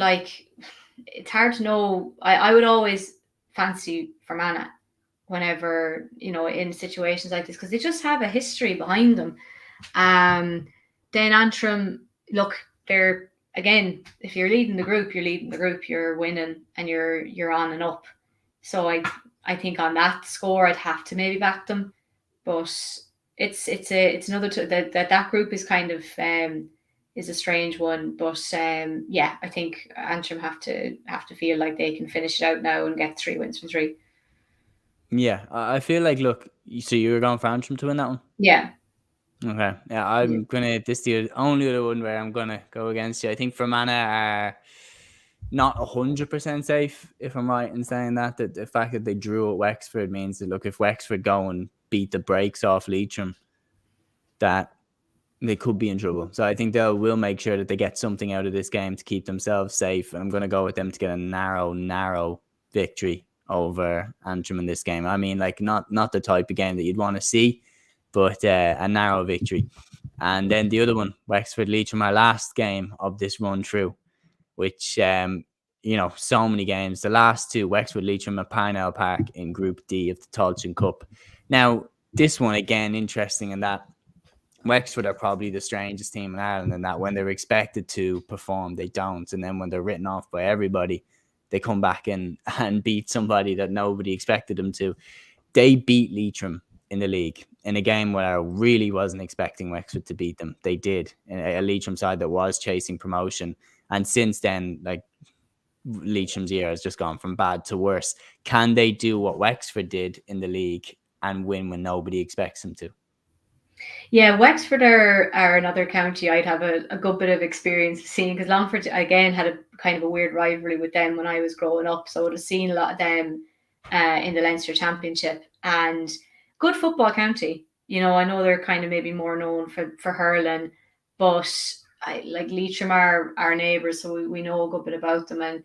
it's hard to know. I would always fancy Fermanagh whenever, in situations like this, because they just have a history behind them. Then Antrim, look, they're, again, if you're leading the group, you're winning and you're on and up. So I think on that score, I'd have to maybe back them, but it's another that group is kind of is a strange one. But I think Antrim have to feel like they can finish it out now and get 3 wins from 3. Yeah, I feel look, so you were going for Antrim to win that one? Yeah. Okay. Yeah, I'm gonna. This is the only other one where I'm gonna go against you. I think Fermanagh are not 100% safe, if I'm right in saying that. That the fact that they drew at Wexford means that, look, if Wexford go and beat the brakes off Leitrim, that they could be in trouble. So I think they will make sure that they get something out of this game to keep themselves safe. And I'm going to go with them to get a narrow victory over Antrim in this game. I mean, not the type of game that you'd want to see, but a narrow victory. And then the other one, Wexford Leitrim, our last game of this run through. which, so many games. The last two, Wexford, Leitrim and Parnell Park in Group D of the Táilteann Cup. Now, this one, again, interesting in that Wexford are probably the strangest team in Ireland, in that when they're expected to perform, they don't. And then when they're written off by everybody, they come back and beat somebody that nobody expected them to. They beat Leitrim in the league in a game where I really wasn't expecting Wexford to beat them. They did, a Leitrim side that was chasing promotion. And since then, like, Leitrim's year has just gone from bad to worse. Can they do what Wexford did in the league and win when nobody expects them to? Yeah, Wexford are another county I'd have a good bit of experience seeing, because Longford, again, had a kind of a weird rivalry with them when I was growing up. So I would have seen a lot of them in the Leinster Championship, and good football county. I know they're kind of maybe more known for hurling, but like Leitrim are our neighbours, so we know a good bit about them. And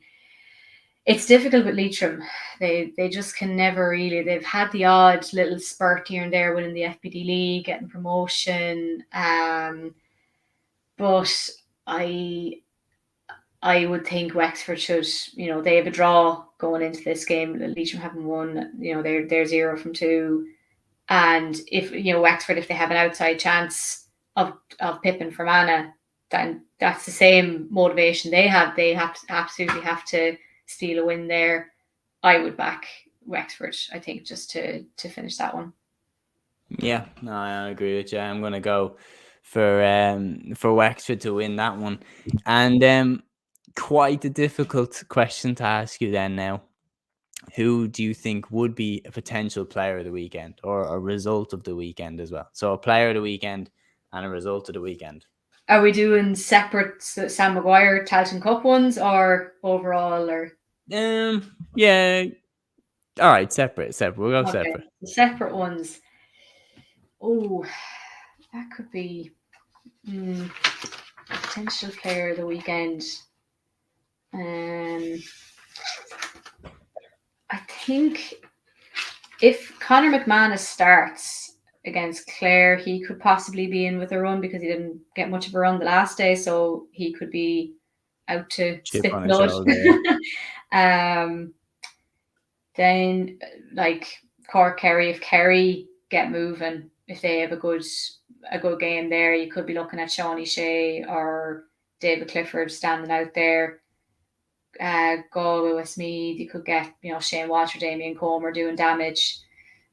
it's difficult with Leitrim. They just can never really. They've had the odd little spurt here and there winning the FBD league, getting promotion. But I would think Wexford should. They have a draw going into this game. Leitrim haven't won. They're 0 from 2. And if Wexford, if they have an outside chance of pipping Fermanagh, then that's the same motivation they have. They absolutely have to steal a win there. I would back Wexford, I think, just to finish that one. Yeah, no, I agree with you. I'm going to go for Wexford to win that one. And quite a difficult question to ask you then now. Who do you think would be a potential player of the weekend, or a result of the weekend as well? So a player of the weekend and a result of the weekend. Are we doing separate Sam Maguire Táilteann Cup ones, or overall, or? Yeah. All right, separate. We'll go separate. The separate ones. Oh, that could be a potential player of the weekend. I think if Conor McManus starts against Clare, he could possibly be in with a run, because he didn't get much of a run the last day, so he could be out to spit blood. Then, like Cork, Kerry, if Kerry get moving, if they have a good game there, you could be looking at Shawnee Shea or David Clifford standing out there. Galway, Westmeath, you could get Shane Walsh or Damien Comer doing damage.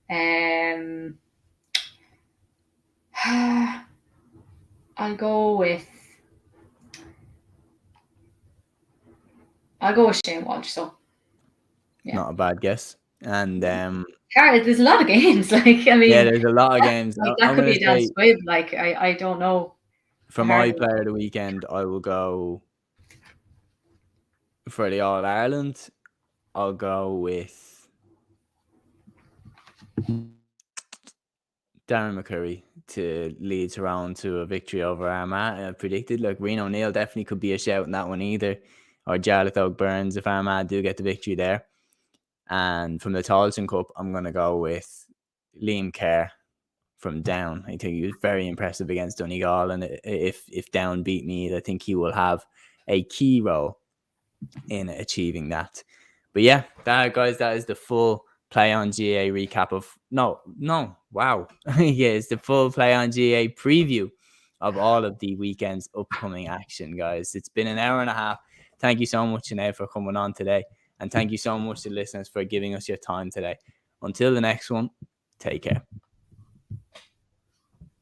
I'll go with Shane Walsh. So yeah, not a bad guess. And there's a lot of games. Like, I mean, yeah, there's a lot of games. That could be a dance squib. Like, I don't know. For my player of the weekend, I will go for the All Ireland. I'll go with Darren McCurry to lead Tyrone to a victory over Armagh. I predicted, like, Rian O'Neill definitely could be a shout in that one either, or Jarlath Oak Burns if Armagh do get the victory there. And from the Táilteann Cup, I'm going to go with Liam Kerr from Down. I think he was very impressive against Donegal, and if Down beat me, I think he will have a key role in achieving that. But yeah, that is the full Play on GAA recap of it's the full Play on GAA preview of all of the weekend's upcoming action, guys. It's been an hour and a half. Thank you so much, Sinead, for coming on today, and thank you so much to listeners for giving us your time today. Until the next one, take care.